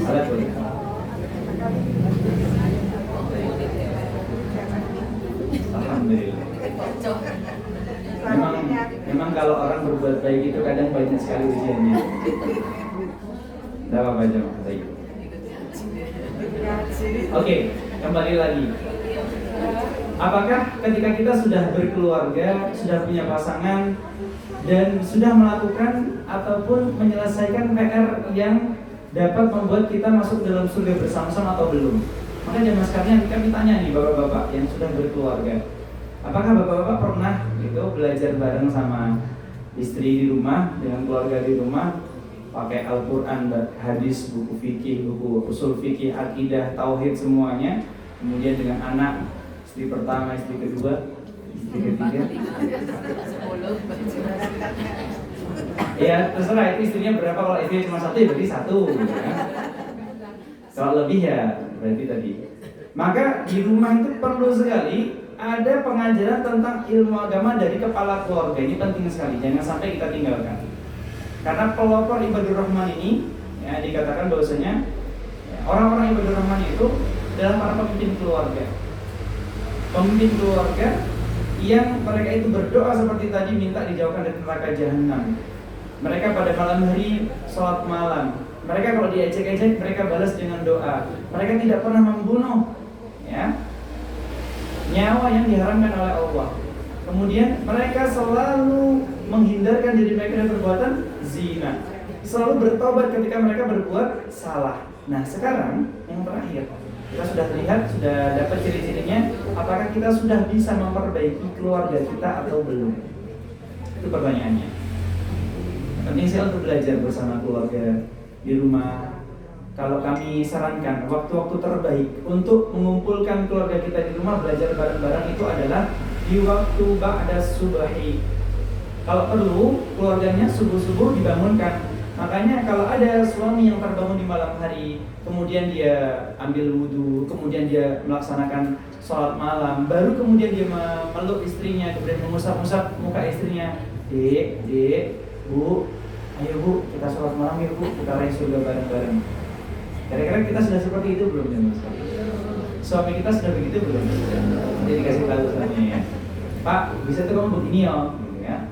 Salat boleh. Alhamdulillah. Memang kalau orang berbuat baik itu kadang banyak sekali ujiannya. Tidak apa-apa aja, baik. Oke, kembali lagi. Apakah ketika kita sudah berkeluarga, sudah punya pasangan, dan sudah melakukan ataupun menyelesaikan PR yang dapat membuat kita masuk dalam surga bersama-sama atau belum? Maka jamaah sekalian, kami tanya nih bapak-bapak yang sudah berkeluarga, apakah bapak-bapak pernah gitu belajar bareng sama istri di rumah, dengan keluarga di rumah, pakai Al-Quran, hadis, buku fikih, buku usul fikih, akidah, tauhid semuanya, kemudian dengan anak, istri pertama, istri kedua, istri ketiga. Ya terserah itu istrinya berapa, kalau istrinya cuma satu ya berarti satu gitu kan? Kalau lebih ya berarti tadi. Maka di rumah itu perlu sekali ada pengajaran tentang ilmu agama dari kepala keluarga. Ini penting sekali, jangan sampai kita tinggalkan. Karena pelopor ibadur rahman ini ya, dikatakan bahwasanya orang-orang ibadur rahman itu adalah para pemimpin keluarga. Pemimpin keluarga yang mereka itu berdoa seperti tadi, minta dijauhkan dari neraka jahanam. Mereka pada malam hari sholat malam. Mereka kalau diejek-ejek mereka balas dengan doa. Mereka tidak pernah membunuh ya, nyawa yang diharamkan oleh Allah. Kemudian mereka selalu menghindarkan diri mereka dari perbuatan zina. Selalu bertobat ketika mereka berbuat salah. Nah sekarang yang terakhir, kita sudah lihat, sudah dapat ciri-cirinya. Apakah kita sudah bisa memperbaiki keluarga kita atau belum? Itu pertanyaannya. Penting sih untuk belajar bersama keluarga di rumah. Kalau kami sarankan, waktu-waktu terbaik untuk mengumpulkan keluarga kita di rumah belajar bareng-bareng itu adalah di waktu ba'da subahi. Kalau perlu, keluarganya subuh-subuh dibangunkan. Makanya kalau ada suami yang terbangun di malam hari, kemudian dia ambil wudhu, kemudian dia melaksanakan sholat malam, baru kemudian dia memeluk istrinya, kemudian mengusap-usap muka istrinya. Dek, bu, ayo bu, kita sholat malam yuk bu, kita raih surga bareng-bareng. Kira-kira kita sudah seperti itu belum ya mas? Suami kita sudah begitu belum? Jadi dikasih tahu suaminya ya, Pak, bisa tuh kamu begini ya.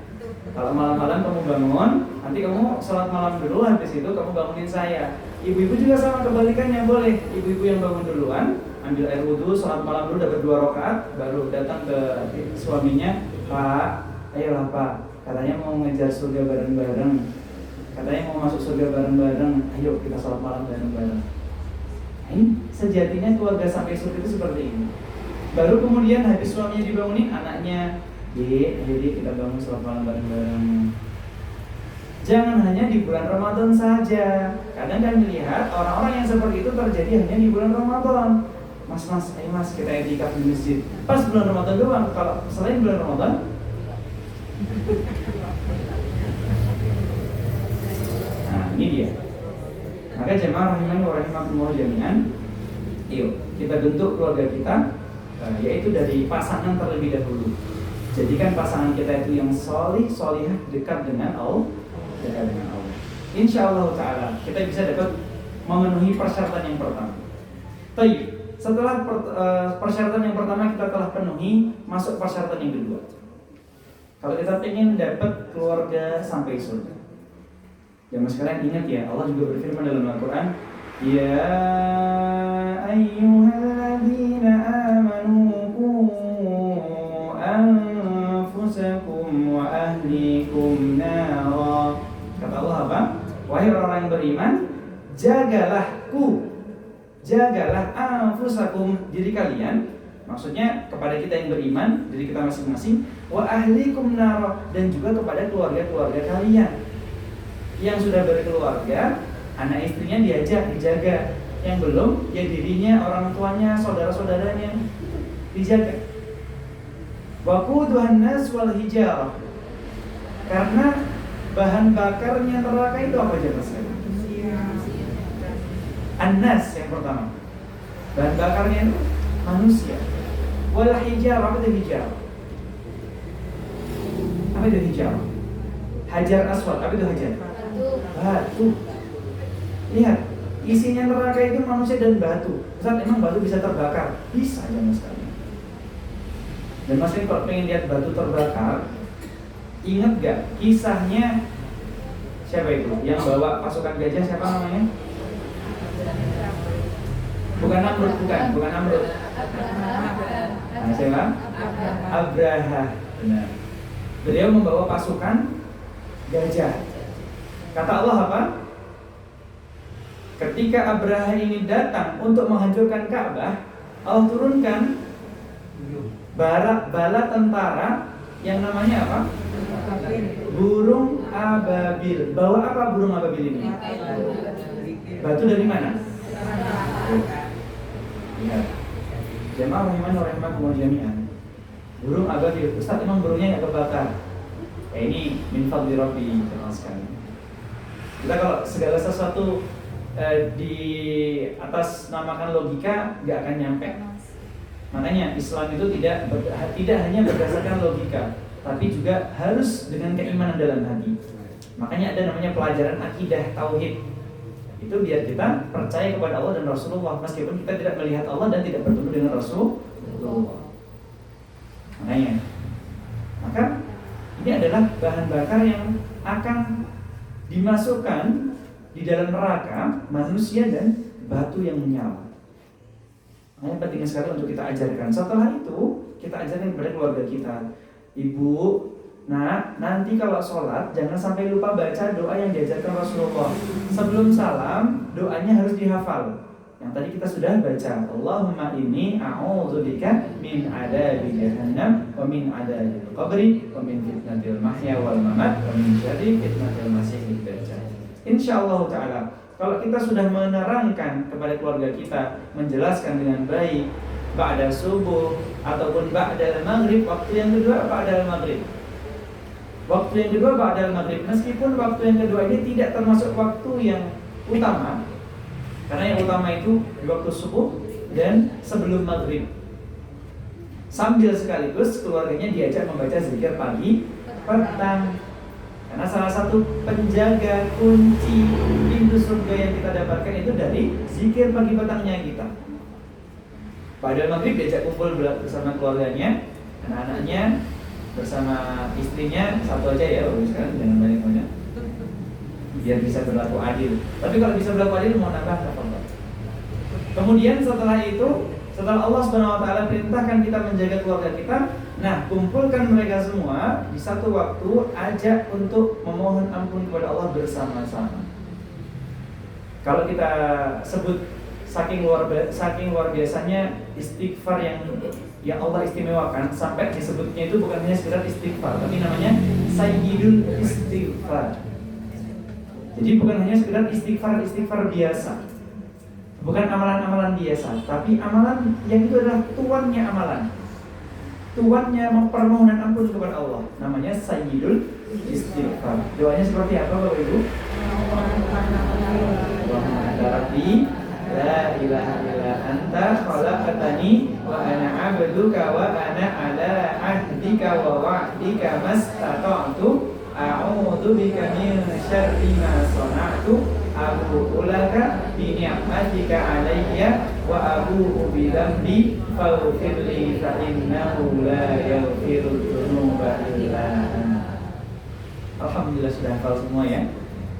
Kalau malam-malam kamu bangun, nanti kamu sholat malam dulu, habis itu kamu bangunin saya. Ibu-ibu juga sama kebalikannya, boleh. Ibu-ibu yang bangun duluan, ambil air wudhu, sholat malam dulu dapat 2 rakaat, baru datang ke suaminya, Pak, ayolah Pak, katanya mau ngejar surga bareng-bareng, katanya mau masuk surga bareng-bareng, ayo kita sholat malam bareng-bareng. Ini sejatinya keluarga sampai surga itu seperti ini. Baru kemudian habis suaminya dibangunin, anaknya, Dek, kita bangun sholat malam bareng-bareng. Jangan hanya di bulan Ramadan saja. Kadang kan melihat orang-orang yang seperti itu terjadi hanya di bulan Ramadan. Mas, ayo mas kita i'tikaf di masjid. Pas bulan Ramadan doang. Kalau selain bulan Ramadan, nah ini dia. Maka jemaah rahimani wa rahimakumullah jami'an, yuk kita bentuk keluarga kita, yaitu dari pasangan terlebih dahulu. Jadikan pasangan kita itu yang solih, solihah, dekat dengan Allah. Insya Allah Ta'ala kita bisa dapat memenuhi persyaratan yang pertama. Baik, setelah persyaratan yang pertama kita telah penuhi, masuk persyaratan yang kedua. Kalau kita ingin dapat keluarga sampai surga, zaman sekarang ingat ya, Allah juga berfirman dalam Al-Quran, ya ayyuhalladzina amanu qu anfusakum wa ahlikum nara. Kata Allah apa? Wahai orang yang beriman, jagalah anfusakum, diri kalian, maksudnya kepada kita yang beriman, diri kita masing-masing, wa ahlikum nara, dan juga kepada keluarga-keluarga kalian. Yang sudah berkeluarga, anak istrinya dijaga. Yang belum, ya dirinya, orang tuanya, saudara-saudaranya dijaga. Waquduhan nas wal hijarah. Karena bahan bakarnya neraka itu apa aja mas? An-nas yang pertama. Bahan bakarnya itu manusia. Wal hijarah, apa itu hijarah? Apa itu hijarah? Hajar aswad, apa itu hajar? Batu. Lihat, isinya neraka itu manusia dan batu. Ustaz, emang batu bisa terbakar? Bisa aja mas kalian. Dan mas kalau pengen lihat batu terbakar, ingat gak kisahnya siapa itu? Yang bawa pasukan gajah, siapa namanya? Bukan Namrud. Nah, siapa? Abraha. Benar. Beliau membawa pasukan gajah. Kata Allah apa? Ketika Abraha ini datang untuk menghancurkan Ka'bah, Allah turunkan bala tentara yang namanya apa? Burung ababil. Bawa apa burung ababil ini? Batu dari mana? Lihat. Jemaah rahimani wa rahimakumullah jami'an. Burung ababil. Ustaz, emang burungnya nggak kebakar? Ini min fadli rabbi, jemaah sekalian. Kita kalau segala sesuatu di atas namakan logika nggak akan nyampe. Makanya Islam itu tidak hanya berdasarkan logika, tapi juga harus dengan keimanan dalam hati. Makanya ada namanya pelajaran akidah tauhid. Itu biar kita percaya kepada Allah dan Rasulullah, meskipun kita tidak melihat Allah dan tidak bertemu dengan Rasulullah. Maka ini adalah bahan bakar yang akan dimasukkan di dalam neraka manusia dan batu yang menyala. Makanya penting sekali untuk kita ajarkan. Setelah itu kita ajarkan kepada keluarga kita. Ibu, nah nanti kalau sholat jangan sampai lupa baca doa yang diajarkan Rasulullah. Sebelum salam doanya harus dihafal. Yang tadi kita sudah baca, Allahumma inni a'udzubika min adabi jahannam wa min adabil qabri wa min fitnatil mahya wal mamat wa min syarri fitnatil masiihid dajjal. Insyaallah taala, kalau kita sudah menerangkan kepada keluarga kita, menjelaskan dengan baik ba'da subuh ataupun ba'da maghrib, waktu yang kedua ba'da maghrib. Waktu yang kedua ba'da maghrib, meskipun waktu yang kedua ini tidak termasuk waktu yang utama. Karena yang utama itu di waktu subuh dan sebelum maghrib. Sambil sekaligus keluarganya diajak membaca zikir pagi, petang. Karena salah satu penjaga kunci pintu surga yang kita dapatkan itu dari zikir pagi petangnya kita. Pada maghrib diajak kumpul bersama keluarganya, anak-anaknya, bersama istrinya, satu aja ya, sekarang jangan banyak-banyak. Biar bisa berlaku adil. Tapi kalau bisa berlaku adil mau nambah apa enggak? Kemudian setelah itu, setelah Allah Subhanahu wa taala perintahkan kita menjaga keluarga kita, nah kumpulkan mereka semua di satu waktu, ajak untuk memohon ampun kepada Allah bersama-sama. Kalau kita sebut saking luar biasanya istighfar yang Allah istimewakan, sampai disebutnya itu bukan hanya sekedar istighfar, tapi namanya sayyidul istighfar. Jadi bukan hanya sekedar istighfar biasa, bukan amalan-amalan biasa, tapi amalan yang itu adalah tuannya amalan, tuannya permohonan ampun kepada Allah. Namanya Sayyidul Istighfar. Doanya seperti apa Bapak Ibu? Allahumma anta rabbi la ilaha illa anta khalaqtani wa ana 'abduka wa ana 'ala 'ahdika wa wa'dika mastata'tu a'udzu bika min syarri ma sana'tu abu'u laka bi ni'matika 'alayya wa abu'u bi dhanbi faghfir li fa innahu la yaghfiru dzunuba illa anta. Alhamdulillah sudah hafal semua ya.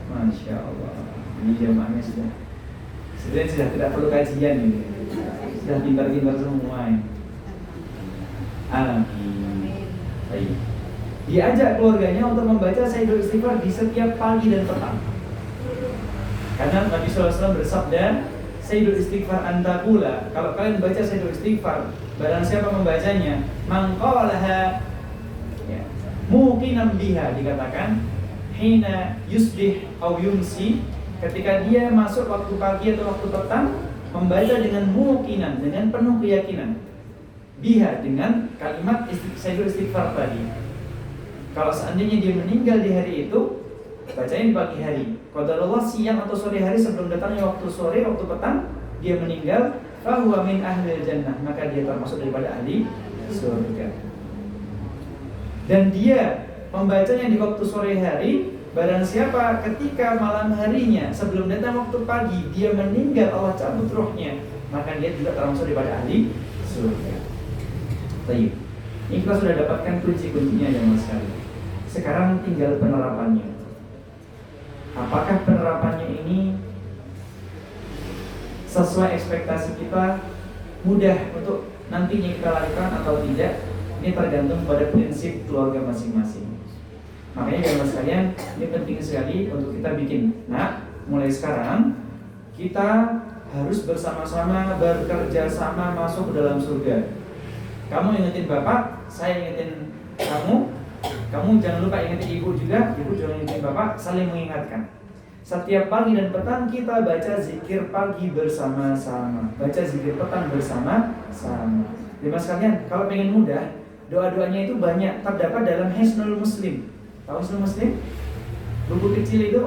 Masya Allah. Ini jamaahnya sudah tidak perlu kajian ini. Sudah pintar-pintar semua ya. Amin. Baik. Diajak keluarganya untuk membaca Sayyidul Istighfar di setiap pagi dan petang. Karena Nabi SAW bersabda, Sayyidul Istighfar anta pula. Kalau kalian baca Sayyidul Istighfar, barang siapa membacanya, mangqalaha ya, muqinan biha, dikatakan hina yusbih au yumsi, ketika dia masuk waktu pagi atau waktu petang, membaca dengan muqinan, dengan penuh keyakinan, biha, dengan kalimat Sayyidul Istighfar tadi. Kalau seandainya dia meninggal di hari itu, bacanya di pagi hari. Qadarullah siang atau sore hari sebelum datangnya waktu sore, waktu petang, dia meninggal, fahuwa min ahlil jannah, maka dia termasuk daripada ahli surga. Dan dia membacanya di waktu sore hari, barang siapa ketika malam harinya sebelum datang waktu pagi dia meninggal, Allah cabut rohnya, maka dia juga termasuk daripada ahli surga. Baik. Ini kita sudah dapatkan kunci-kuncinya ya mas sekalian. Sekarang tinggal penerapannya. Apakah penerapannya ini sesuai ekspektasi kita, mudah untuk nantinya kita lakukan atau tidak? Ini tergantung pada prinsip keluarga masing-masing. Makanya ya mas sekalian, ini penting sekali untuk kita bikin. Nah, mulai sekarang kita harus bersama-sama bekerja sama masuk ke dalam surga. Kamu ingetin bapak, saya ingetin kamu. Kamu jangan lupa ingetin ibu juga, ibu jangan ingetin bapak, saling mengingatkan. Setiap pagi dan petang kita baca zikir pagi bersama-sama, baca zikir petang bersama-sama. Jadi mas kalian, kalau pengen mudah, doa-doanya itu banyak, terdapat dalam Hisnul Muslim. Tahu Hisnul Muslim? Buku kecil itu,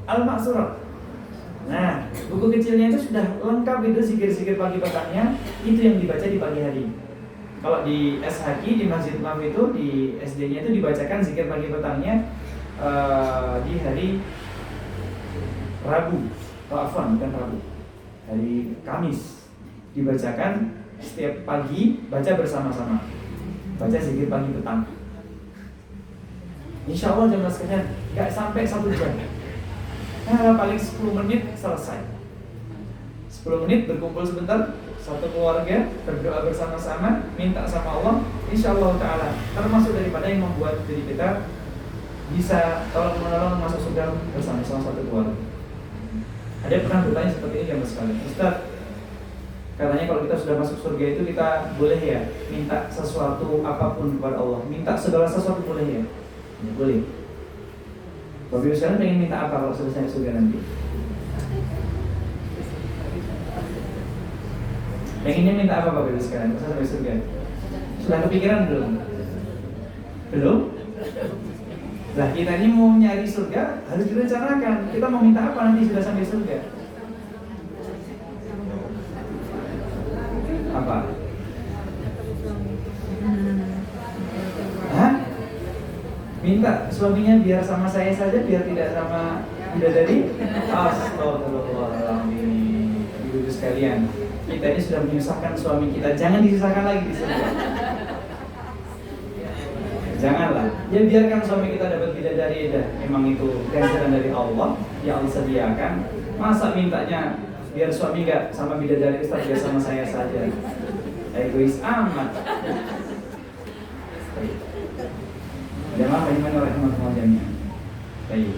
Al-Ma'surat. Nah, buku kecilnya itu sudah lengkap itu zikir-zikir pagi petangnya, itu yang dibaca di pagi hari. Kalau di SHQ, di Masjid Imam itu, di SD-nya itu dibacakan zikir pagi petangnya di hari Rabu, bukan Rabu, hari Kamis. Dibacakan setiap pagi, baca bersama-sama, baca zikir pagi petang. Insya Allah jam sekalian, gak sampai 1 jam. Nah, paling 10 menit selesai. 10 menit berkumpul sebentar, satu keluarga berdoa bersama-sama, minta sama Allah, insya Allah Ta'ala termasuk daripada yang membuat diri kita bisa tolong-menolong masuk surga bersama-sama satu keluarga. Ada pernah bertanya seperti ini jamaah sekalian, Ustaz, katanya kalau kita sudah masuk surga itu kita boleh ya minta sesuatu apapun kepada Allah, minta segala sesuatu boleh ya? Ya boleh. Bapak Ibu sekalian pengen minta apa kalau selesai surga nanti? Pengennya minta apa Bapak Ibu sekalian sampai surga? Sudah kepikiran belum? Belum? Lah kita ini mau nyari surga harus direncanakan. Kita mau minta apa nanti sudah sampai surga? Apa? Hah? Minta suaminya biar sama saya saja, biar tidak sama bidadari? Astagfirullahaladzim. Ibu-ibu sekalian, kita ini sudah menyusahkan suami kita, jangan disusahkan lagi di surga. Janganlah. Ya biarkan suami kita dapat bidadari dah. Memang itu ganjaran dari Allah, ya Allah sediakan. Masa mintanya biar suami enggak sama bidadari, Ustaz biar sama saya saja. Egois amat. Jamaah bagaimana rahmatullah jami'an. Baik.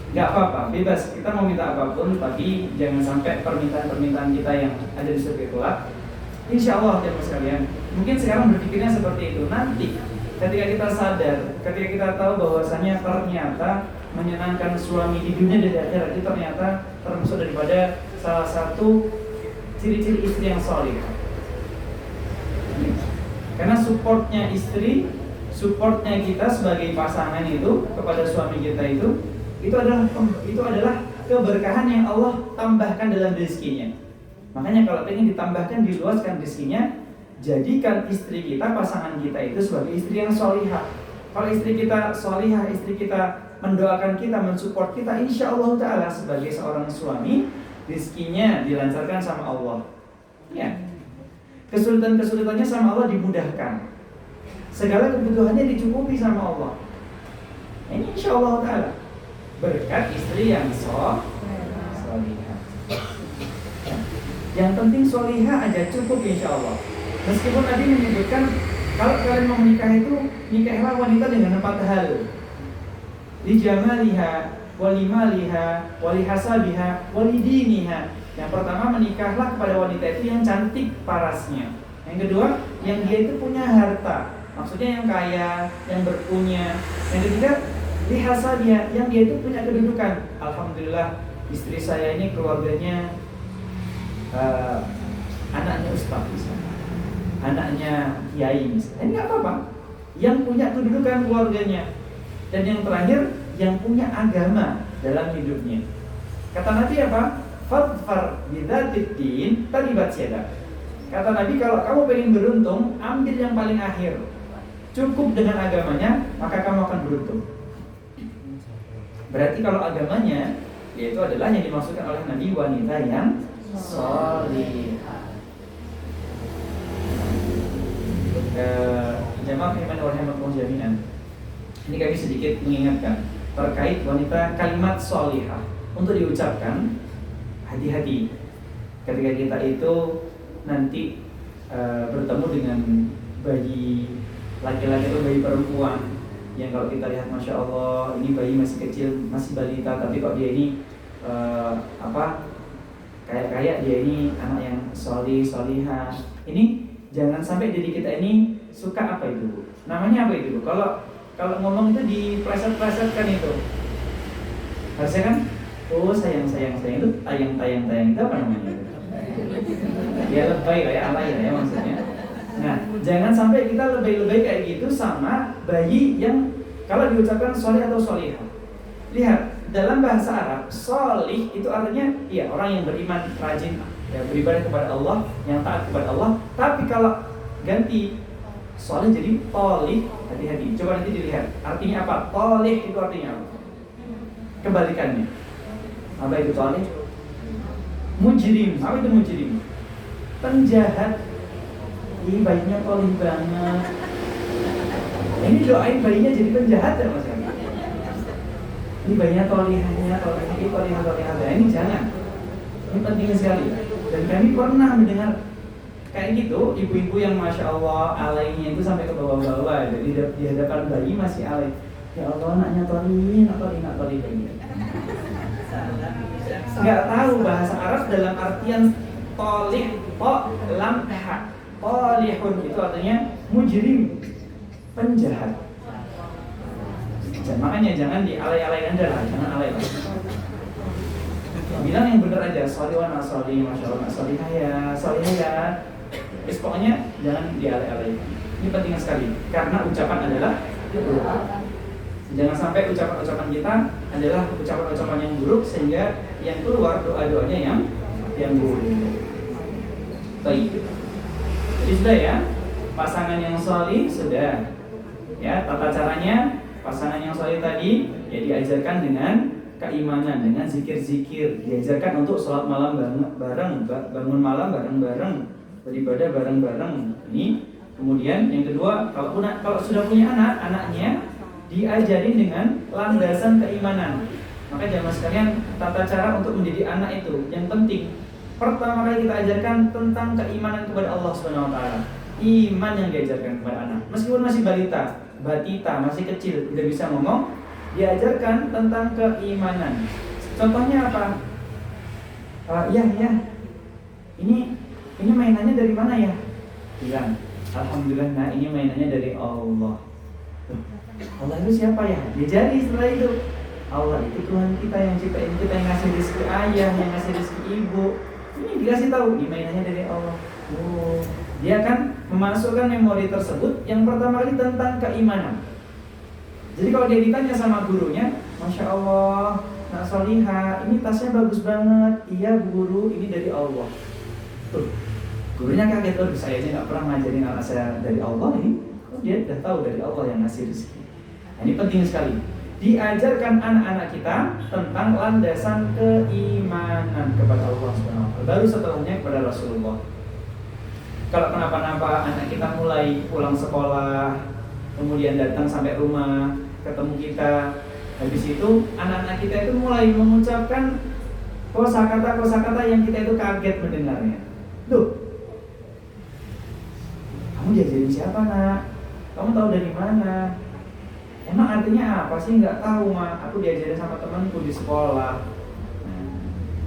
Enggak apa-apa, bebas. Kita mau minta apapun, tapi jangan sampai permintaan-permintaan kita yang ada di surga kelak. Insya Allah jamaah sekalian. Mungkin sekarang berpikirnya seperti itu. Nanti ketika kita sadar, ketika kita tahu bahwasanya ternyata menyenangkan suami di dunia dan di akhirat itu ternyata termasuk daripada salah satu ciri-ciri istri yang saleh. Karena supportnya istri, supportnya kita sebagai pasangan itu kepada suami kita itu adalah keberkahan yang Allah tambahkan dalam rezekinya. Makanya kalau ingin ditambahkan, diluaskan rezekinya, jadikan istri kita, pasangan kita itu sebagai istri yang solihah. Kalau istri kita solihah, istri kita mendoakan kita, mensupport kita, insya Allah Ta'ala sebagai seorang suami, rezekinya dilancarkan sama Allah. Ya, kesulitan-kesulitannya sama Allah dimudahkan. Segala kebutuhannya dicukupi sama Allah. Ini insya Allah Ta'ala berkat istri yang solihah. Yang penting solihah aja cukup insya Allah. Meskipun tadi menyebutkan kalau kalian mau menikah itu nikahlah wanita dengan 4 hal: lijamaliha, walimaliha, walihasabiha, walidiniha. Yang pertama, menikahlah kepada wanita itu yang cantik parasnya. Yang kedua, yang dia itu punya harta, maksudnya yang kaya, yang berpunya. Yang ketiga, lihasabiha, yang dia itu punya kedudukan. Alhamdulillah, istri saya ini keluarganya anaknya ustaz misalnya, anaknya kiai misalnya. Ini nggak apa-apa. Yang punya kedudukan keluarganya. Dan yang terakhir, yang punya agama dalam hidupnya. Kata Nabi apa? Fadfar bidzatid din taribat yadak. Kata Nabi, kalau kamu pengen beruntung, ambil yang paling akhir. Cukup dengan agamanya, maka kamu akan beruntung. Berarti kalau agamanya, yaitu adalah yang dimaksudkan oleh Nabi, wanita yang solihah. Jamaah iman wa rahmatullah jami'an. Ini kami sedikit mengingatkan terkait wanita, kalimat solihah untuk diucapkan. Hati-hati ketika kita itu nanti bertemu dengan bayi laki-laki atau bayi perempuan yang kalau kita lihat masya Allah ini bayi masih kecil, masih balita, tapi kok dia ini kayak dia ini anak yang solihah. Ini jangan sampai diri kita ini suka apa itu? Namanya apa itu? Kalau ngomong itu dipleset-plesetkan itu. Harusnya kan, oh sayang itu tayang itu apa namanya? Ya lebay lah ya, alay lah ya maksudnya. Nah, jangan sampai kita lebay-lebay kayak gitu sama bayi yang kalau diucapkan solih atau solihah. Lihat, dalam bahasa Arab, solih itu artinya ya orang yang beriman, rajin, ya beribadah kepada Allah, yang taat kepada Allah. Tapi kalau ganti solih jadi tolih, hati-hati. Coba nanti dilihat artinya apa. Tolih itu artinya apa? Kebalikannya. Apa itu tolih? Mujrim. Apa itu mujrim? Penjahat. Ini bayinya tolih banget. Ini doain bayinya jadi penjahat ya mas? Ini bayinya tolihahnya, ini jangan. Ini penting sekali. Dan kami pernah mendengar kayak gitu, ibu-ibu yang masya Allah alainya itu sampai ke bawah-bawah. Jadi di hadapan bayi masih alay. Ya Allah, anaknya tolih kayak gitu. Nggak tahu bahasa Arab dalam artian tolih, lam ha. Tolihun itu artinya mujrim, penjahat. Makanya jangan dialay-alay Anda lah, jangan alay lah. Bilang yang benar aja, solihwan asoli, masya Allah, solihah ya. Pokoknya jangan dialay-alay. Ini penting sekali, karena ucapan adalah doa. Jangan sampai ucapan-ucapan kita adalah ucapan-ucapan yang buruk sehingga yang keluar doa-doanya yang buruk. Baik. Jadi sudah ya, pasangan yang solih sudah. Ya, tata caranya pasangan yang solih tadi ya diajarkan dengan keimanan, dengan zikir-zikir, diajarkan untuk sholat malam bareng, bangun malam bareng-bareng, beribadah bareng-bareng. Ini kemudian yang kedua, kalau sudah punya anaknya diajarin dengan landasan keimanan. Maka jamaah sekalian, tata cara untuk mendidik anak itu yang penting. Pertama kali kita ajarkan tentang keimanan kepada Allah Subhanahu wa taala. Iman yang diajarkan kepada anak. Meskipun masih balita, batita, masih kecil, tidak bisa ngomong, diajarkan tentang keimanan. Contohnya apa? Ya. Ini mainannya dari mana ya? Bilang, alhamdulillah, nah ini mainannya dari Allah. Allah itu siapa ya? Diajari setelah itu. Allah itu Tuhan kita yang ciptain kita, yang ngasih rezeki ayah, yang ngasih rezeki ibu. Ini dikasih tahu, mainannya dari Allah. Oh, dia akan memasukkan memori tersebut yang pertama kali tentang keimanan. Jadi kalau dia ditanya sama gurunya, Masya Allah, nak solihah, ini tasnya bagus banget. Iya Bu Guru, ini dari Allah. Tuh, gurunya kaget, oh saya aja nggak pernah ngajarin anak saya dari Allah ini. Oh, dia udah tahu dari Allah yang ngasih rezeki. Nah, ini penting sekali. Diajarkan anak-anak kita tentang landasan keimanan kepada Allah SWT. Baru setelahnya kepada Rasulullah. Kalau kenapa-napa anak kita mulai pulang sekolah, kemudian datang sampai rumah, ketemu kita, habis itu anak-anak kita itu mulai mengucapkan kosakata-kosakata yang kita itu kaget mendengarnya. Loh, kamu diajarin siapa nak? Kamu tahu dari mana? Emang artinya apa sih? Nggak tahu mah. Aku diajarin sama temanku di sekolah.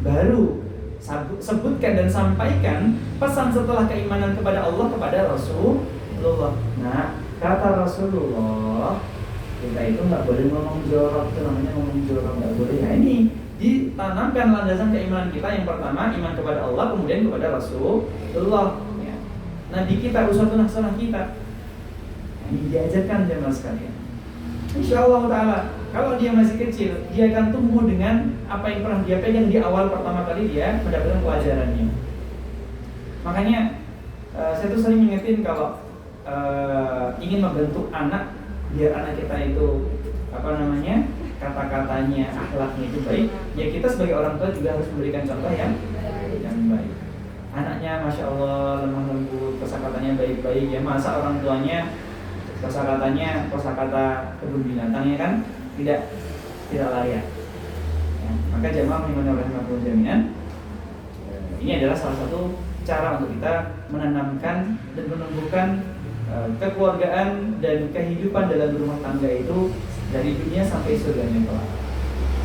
Baru sebutkan dan sampaikan pesan setelah keimanan kepada Allah kepada Rasulullah. Nah, kata Rasulullah, kita itu nggak boleh ngomong jorok. Itu namanya ngomong jorok, nggak boleh. Ya ini ditanamkan landasan keimanan kita. Yang pertama iman kepada Allah, kemudian kepada Rasulullah. Ya. Nabi kita, uswatun hasanah kita. Ini diajarkan jemaah sekalian. Insyaallah ta'ala, kalau dia masih kecil, dia akan tumbuh dengan apa yang pernah dia pegang di awal pertama kali dia mendapatkan pelajarannya. Makanya saya tuh sering mengingetin kalau ingin membentuk anak, biar anak kita itu kata-katanya, akhlaknya itu baik, ya kita sebagai orang tua juga harus memberikan contoh yang baik. Anaknya Masya Allah lemah lembut, kosakatanya baik-baik, ya masa orang tuanya kosakata kebun binatang ya kan tidak layak. Ya, maka jamaah rahimahullah jami'an, ini adalah salah satu cara untuk kita menanamkan dan menumbuhkan kekeluargaan dan kehidupan dalam rumah tangga itu dari dunia sampai surganya kelak.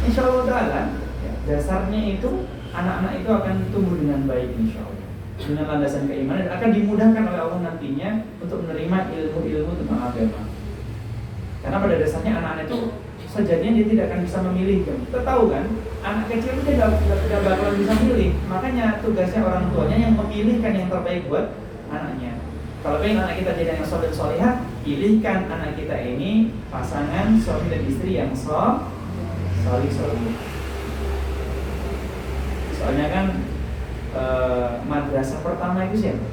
Insyaallah ta'ala, ya, dasarnya itu anak-anak itu akan tumbuh dengan baik insyaallah. Dengan landasan keimanan akan dimudahkan oleh Allah nantinya untuk menerima ilmu-ilmu tentang agama. Karena pada dasarnya anak-anak itu sejatinya dia tidak akan bisa memilih. Kita tahu kan, anak kecil itu dia tidak bakalan bisa memilih. Makanya tugasnya orang tuanya yang memilihkan yang terbaik buat anaknya. Kalau pengen anak kita jadi yang soleh dan solehah, pilihkan anak kita ini pasangan suami dan istri yang soleh. Soalnya kan madrasah pertama itu siapa?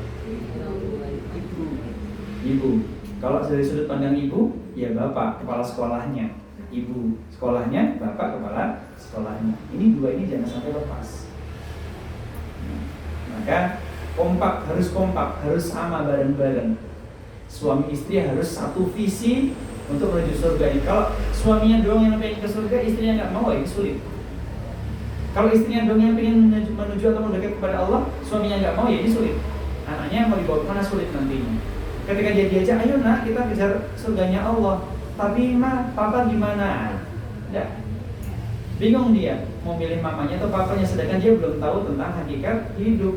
Ibu. Kalau dari sudut pandang ibu, ya bapak, kepala sekolahnya. Ibu sekolahnya, bapak kepala sekolahnya. Ini dua ini jangan sampai lepas. Maka kompak, harus sama bareng-bareng. Suami istri harus satu visi untuk menuju surga ini. Kalau suaminya doang yang pengen ke surga, istrinya nggak mau, ini sulit. Kalau istrinya dong yang ingin menuju atau mendekat kepada Allah, suaminya nggak mau, ya ini sulit. Anaknya mau dibawa kemana, sulit nantinya. Ketika dia diajak, ayo nak kita kejar surganya Allah. Tapi papa gimana? Nggak. Bingung dia, mau milih mamanya atau papanya, sedangkan dia belum tahu tentang hakikat hidup.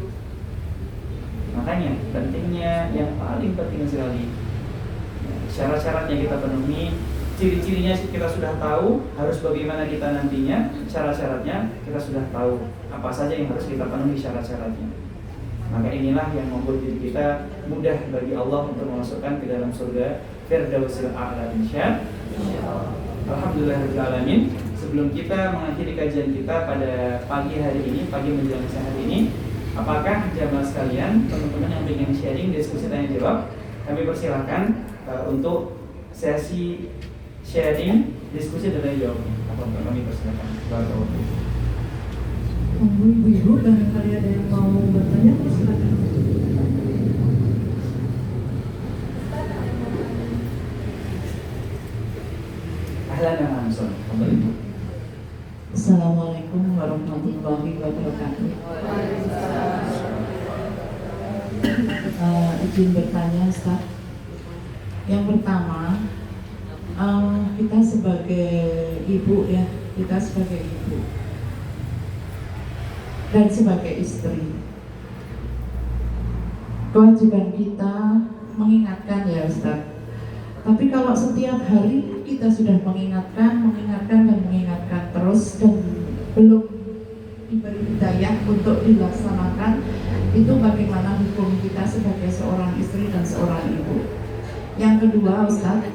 Makanya pentingnya, yang paling penting sekali, syarat-syaratnya kita penuhi. Ciri-cirinya kita sudah tahu, harus bagaimana kita nantinya, syarat-syaratnya kita sudah tahu, apa saja yang harus kita penuhi syarat-syaratnya. Maka inilah yang membuat diri kita mudah bagi Allah untuk memasukkan ke dalam surga Firdausil A'la insyaallah. Alhamdulillahirabbil alamin. Sebelum kita mengakhiri kajian kita pada pagi hari ini, pagi menjelang siang hari ini, apakah jamaah sekalian, teman-teman yang ingin sharing diskusi tanya jawab, kami persilahkan untuk sesi sharing, diskusi dan tanya jawab. Kami persilakan. Barakallahu. Ibu-ibu barangkali ada yang mau bertanya, silakan. Ahlan dan langsung. Assalamualaikum warahmatullahi wabarakatuh. Izin bertanya, Ustaz. Yang pertama, kita sebagai ibu ya, kita sebagai ibu dan sebagai istri, kewajiban kita mengingatkan ya Ustaz, Tapi kalau setiap hari kita sudah mengingatkan terus dan belum diberi hidayah untuk dilaksanakan, itu bagaimana hukum kita sebagai seorang istri dan seorang ibu. Yang kedua, Ustaz,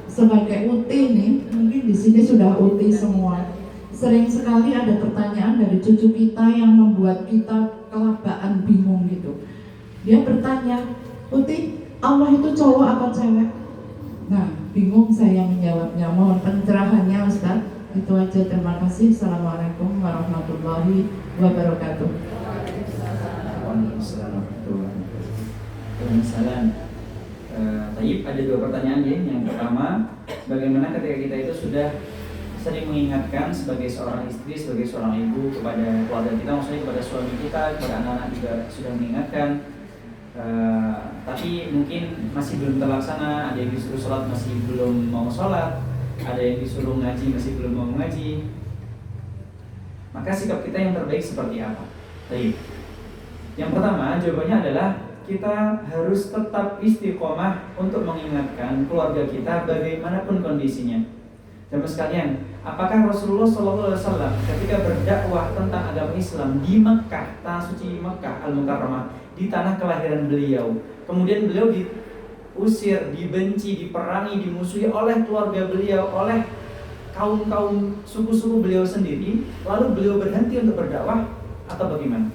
sebagai UT nih, mungkin di sini sudah UT semua. Sering sekali ada pertanyaan dari cucu kita yang membuat kita kelabaan bingung gitu. Dia bertanya, Uti, Allah itu cowok apa cewek? Nah, bingung saya menjawabnya. Mohon pencerahannya, Ustaz. Itu aja, terima kasih. Assalamualaikum warahmatullahi wabarakatuh. Waalaikumsalam warahmatullahi wabarakatuh. Taib, ada dua pertanyaan ya. Yang pertama, bagaimana ketika kita itu sudah sering mengingatkan sebagai seorang istri, sebagai seorang ibu kepada keluarga kita, maksudnya kepada suami kita, kepada anak-anak juga sudah mengingatkan, tapi mungkin masih belum terlaksana. Ada yang disuruh sholat masih belum mau sholat, ada yang disuruh ngaji masih belum mau ngaji. Maka sikap kita yang terbaik seperti apa? Baik. Yang pertama, jawabannya adalah kita harus tetap istiqomah untuk mengingatkan keluarga kita bagaimanapun kondisinya. Jemaah sekalian, apakah Rasulullah SAW ketika berdakwah tentang agama Islam di Mekah, tanah suci Mekah Al-Mukarramah, di tanah kelahiran beliau, kemudian beliau diusir, dibenci, diperangi, dimusuhi oleh keluarga beliau, oleh kaum-kaum suku-suku beliau sendiri, lalu beliau berhenti untuk berdakwah atau bagaimana?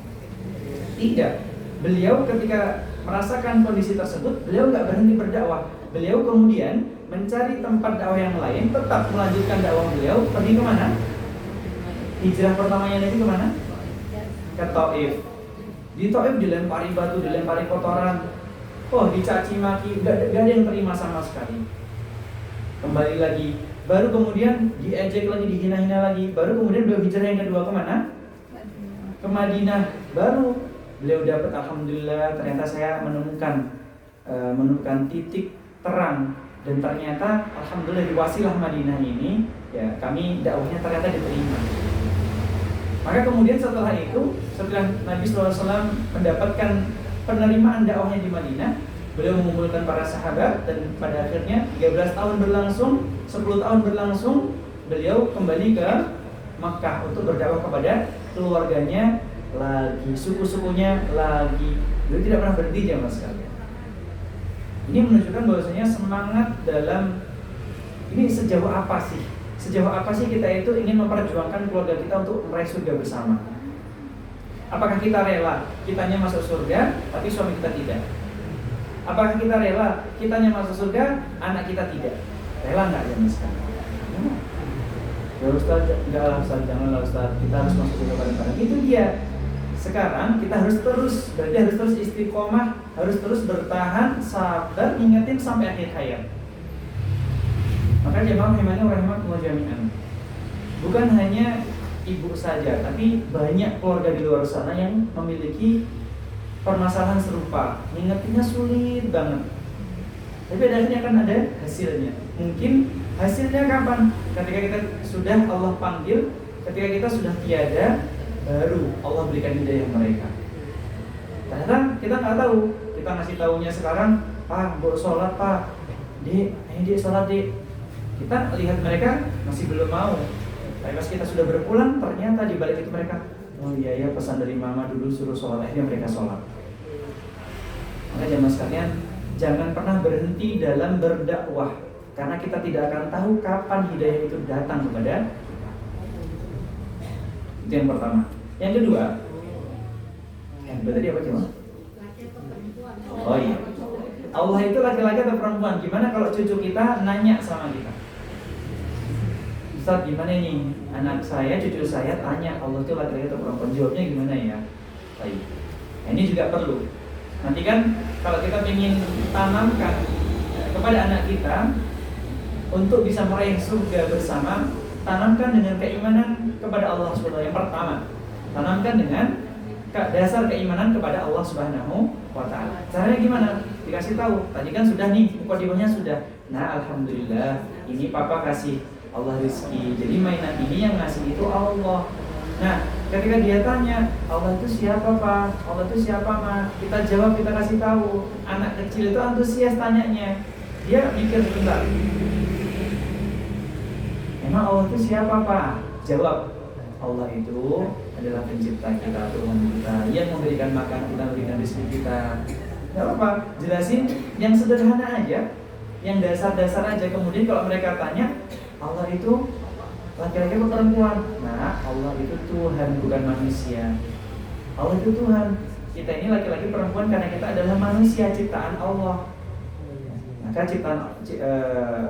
Tidak. Beliau ketika merasakan kondisi tersebut, beliau nggak berhenti berdakwah. Beliau kemudian mencari tempat dakwah yang lain, tetap melanjutkan dakwah beliau. Pergi kemana? Hijrah pertamanya Nabi kemana? Ke Taif. Di Taif dilempari batu, dilempari kotoran, dicaci maki, gak ada yang terima sama sekali. Kembali lagi, baru kemudian diejek lagi, dihina-hina lagi. Baru kemudian beliau hijrah yang kedua kemana? Ke Madinah. Baru beliau dapat, alhamdulillah, ternyata saya menemukan titik terang. Dan ternyata alhamdulillah di wasilah Madinah ini, ya, kami dakwahnya ternyata diterima. Maka kemudian setelah itu, setelah Nabi SAW mendapatkan penerimaan dakwahnya di Madinah, beliau mengumpulkan para sahabat, dan pada akhirnya 13 tahun berlangsung, 10 tahun berlangsung, beliau kembali ke Makkah untuk berdakwah kepada keluarganya lagi, suku-sukunya lagi. Beliau tidak pernah berhenti, jemaah sekalian. Ini menunjukkan bahwasanya semangat dalam ini sejauh apa sih kita itu ingin memperjuangkan keluarga kita untuk meraih surga bersama. Apakah kita rela kitanya masuk surga tapi suami kita tidak? Apakah kita rela kitanya masuk surga, anak kita tidak? Rela nggak ya misalkan? Ya Ustaz, enggak Ustaz, janganlah Ustaz, kita harus masuk surga bareng-bareng. Itu dia. Sekarang kita harus terus istiqomah, harus terus bertahan, sabar, ingetin sampai akhir hayat. Maka jemaah rahimahumullah jami'an, bukan hanya ibu saja, tapi banyak keluarga di luar sana yang memiliki permasalahan serupa. Ingetinnya sulit banget, tapi akhirnya kan ada hasilnya. Mungkin hasilnya kapan? Ketika kita sudah Allah panggil, ketika kita sudah tiada, baru Allah berikan hidayah mereka. Ternyata kita nggak tahu, kita ngasih tahunya sekarang, Pak, mau sholat Pak, Dek, ayo Dek sholat Dek. Kita lihat mereka masih belum mau. Tapi pas kita sudah berpulang, ternyata di balik itu mereka, oh iya ya, pesan dari mama dulu suruh sholat, akhirnya mereka sholat. Maka jemaah sekalian, jangan pernah berhenti dalam berdakwah, karena kita tidak akan tahu kapan hidayah itu datang kepada kita. Itu yang pertama. Yang kedua, tadi apa cuma? Oh iya, Allah itu laki-laki atau perempuan? Gimana kalau cucu kita nanya sama kita, Ustaz gimana nih, anak saya, cucu saya tanya Allah itu laki-laki atau perempuan? Jawabnya gimana ya? Baik. Nah, ini juga perlu. Nanti kan kalau kita ingin tanamkan kepada anak kita untuk bisa meraih surga bersama, tanamkan dengan keimanan kepada Allah SWT. Yang pertama, tanamkan dengan dasar keimanan kepada Allah Subhanahu wa ta'ala. Caranya gimana? Dikasih tahu. Tadi kan sudah nih, mukadimahnya sudah. Nah, alhamdulillah, ini papa kasih Allah rezeki. Jadi mainan ini yang ngasih itu Allah. Nah, ketika dia tanya, Allah itu siapa Pak? Allah itu siapa Ma? Kita jawab, kita kasih tahu. Anak kecil itu antusias tanyanya. Dia mikir sebentar. Emang Allah itu siapa, Pak? Jawab, Allah itu adalah pencipta kita, Tuhan kita, yang memberikan makan kita, memberikan rezeki kita. Gak apa-apa, jelasin yang sederhana aja, yang dasar-dasar aja. Kemudian kalau mereka tanya, Allah itu laki-laki atau perempuan? Nah, Allah itu Tuhan, bukan manusia. Allah itu Tuhan. Kita ini laki-laki perempuan karena kita adalah manusia, ciptaan Allah. Maka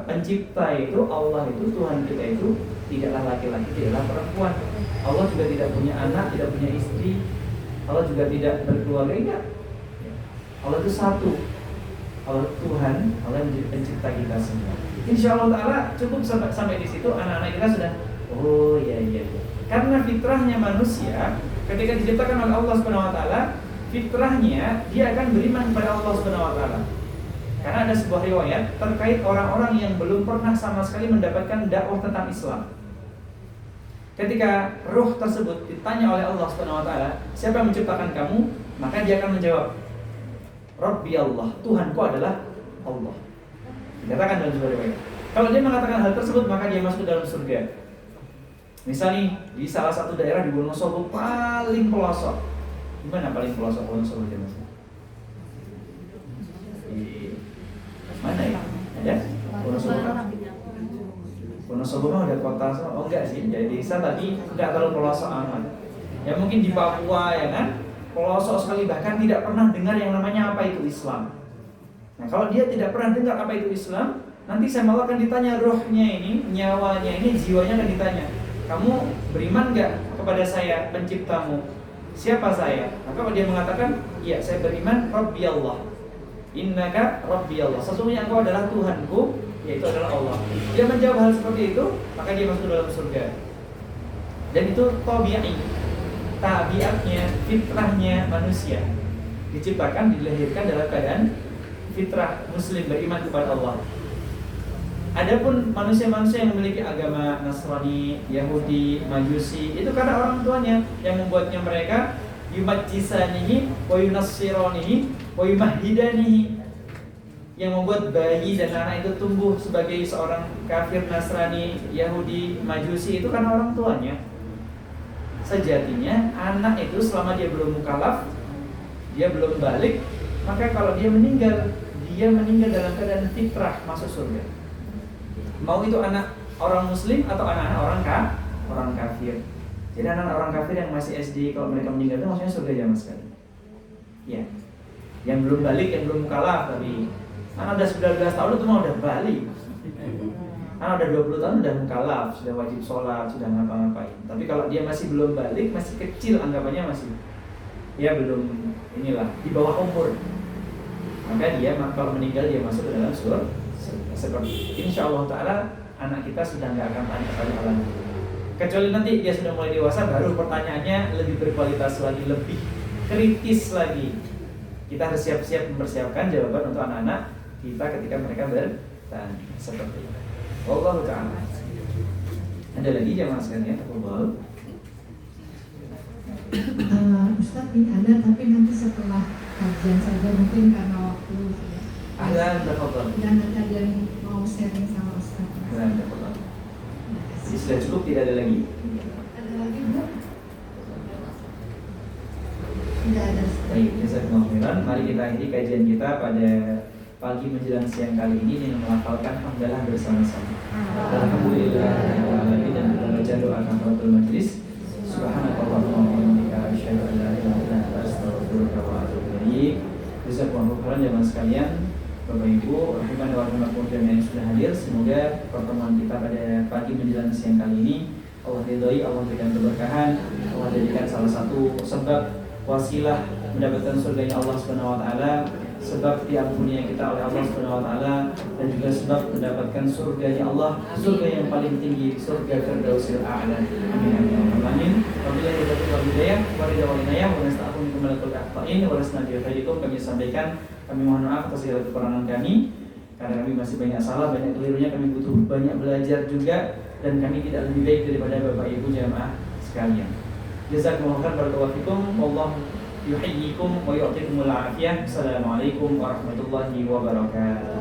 pencipta itu, Allah itu, Tuhan kita itu tidaklah laki-laki, tidaklah perempuan. Allah juga tidak punya anak, tidak punya istri. Allah juga tidak berkeluarga, enggak. Allah itu satu. Allah Tuhan, Allah menjadi pencipta kita semua. Insya Allah Ta'ala cukup sampai di situ, anak-anak kita sudah, oh iya. Karena fitrahnya manusia, ketika diciptakan oleh Allah Subhanahu Wa Ta'ala, fitrahnya dia akan beriman kepada Allah Subhanahu Wa Ta'ala. Karena ada sebuah riwayat terkait orang-orang yang belum pernah sama sekali mendapatkan dakwah tentang Islam. Ketika ruh tersebut ditanya oleh Allah Subhanahu Wa Ta'ala, siapa yang menciptakan kamu? Maka dia akan menjawab, Rabbi Allah, Tuhanku adalah Allah. Dikatakan dalam sebuah riwayat. Kalau dia mengatakan hal tersebut, maka dia masuk ke dalam surga. Misalnya di salah satu daerah di Wonosobo paling pelosok. Gimana paling pelosok Wonosobo dia Mas? Mana ya? Ada? Wonosobo kan? Wonosobo mah udah kota, oh enggak sih, jadi desa tapi enggak terlalu pelosok amat. Ya mungkin di Papua ya kan, pelosok sekali, bahkan tidak pernah dengar yang namanya apa itu Islam. Nah kalau dia tidak pernah dengar apa itu Islam, nanti saya malah akan ditanya rohnya ini, nyawanya ini, jiwanya akan ditanya, kamu beriman enggak kepada saya, penciptamu? Siapa saya? Maka kalau dia mengatakan, iya saya beriman, Rabbi Allah. Innaka Rabbi Allah, sesungguhnya engkau adalah Tuhanku, yaitu adalah Allah. Dia menjawab hal seperti itu, maka dia masuk dalam surga. Dan itu tabi'i, tabiatnya, fitrahnya manusia. Diciptakan, dilahirkan dalam keadaan fitrah muslim, beriman kepada Allah. Adapun manusia-manusia yang memiliki agama Nasrani, Yahudi, Majusi, itu karena orang tuanya yang membuatnya mereka yumajjisanihi wa yunassiranihi wa yumahhidanihi, yang membuat bayi dan anak itu tumbuh sebagai seorang kafir, Nasrani, Yahudi, Majusi, itu karena orang tuanya. Sejatinya anak itu selama dia belum mukallaf, dia belum balik, maka kalau dia meninggal dalam keadaan fitrah masuk surga. Mau itu anak orang muslim atau anak-anak orang kafir. Jadi anak orang kafir yang masih SD, kalau mereka meninggal itu maksudnya surga jamaah sekali. Ya. Yang belum balik, yang belum mukallaf, tapi anak udah 19 tahun itu mah udah balik. Anak udah 20 tahun udah mukallaf, sudah wajib sholat, sudah ngapa-ngapain. Tapi kalau dia masih belum balik, masih kecil anggapannya, masih ya belum inilah, di bawah umur, maka dia kalau meninggal dia masuk ke dalam surga. Seperti insya Allah Ta'ala anak kita sudah nggak akan tanya pada alam, kecuali nanti dia sudah mulai dewasa, baru pertanyaannya lebih berkualitas lagi, lebih kritis lagi. Kita harus siap-siap mempersiapkan jawaban untuk anak-anak kita ketika mereka bertanya seperti itu. Wallahu ta'ala. Ada lagi jamaah sekalian? Wallahu. Ustaz ini ada, tapi nanti setelah kajian saja mungkin karena waktu. Ahlan, tafadhal. Dan ada yang mau sharing sama Ustaz. Ahlan, tafadhal. Jadi sudah cukup, tidak ada lagi? Ada lagi Bu? Tidak ada. Baik, jazakumullah khairan. Mari kita akhiri kajian kita pada pagi menjelang siang kali ini dengan melafalkan hamdalah bersama-sama. Alhamdulillah dan kita baca doa kafaratul majlis. Subhanakallahumma wa bihamdika asyhadu an la ilaha illa anta astaghfiruka wa atubu ilaik. Jazakumullah khairan jamaah sekalian. Bapak Ibu, rahiman wa rahimakumullah yang sudah hadir, semoga pertemuan kita pada pagi menjelang siang kali ini Allah ridhoi, Allah berikan keberkahan, Allah jadikan salah satu sebab wasilah mendapatkan surganya Allah Subhanahu wa taala, sebab diampuni kita oleh Allah Subhanahu wa taala, dan juga sebab mendapatkan surganya Allah, surga yang paling tinggi, surga Firdausil A'la. Amin amin amin. Wabillahi taufiq wal hidayah, wa ridha wal inayah, wa nasta'fu minkum malakul aqtain, wa lasna bi khaiриkum. Kami sampaikan, kami mohon maaf atas segala kekurangan kami, karena kami masih banyak salah, banyak kelirunya, kami butuh banyak belajar juga, dan kami tidak lebih baik daripada Bapak Ibu jamaah sekalian. Jazakumullah khairan, barakallahu fikum. Wallahu yuhyikum wa yu'tikumul afiyah. Assalamualaikum warahmatullahi wabarakatuh.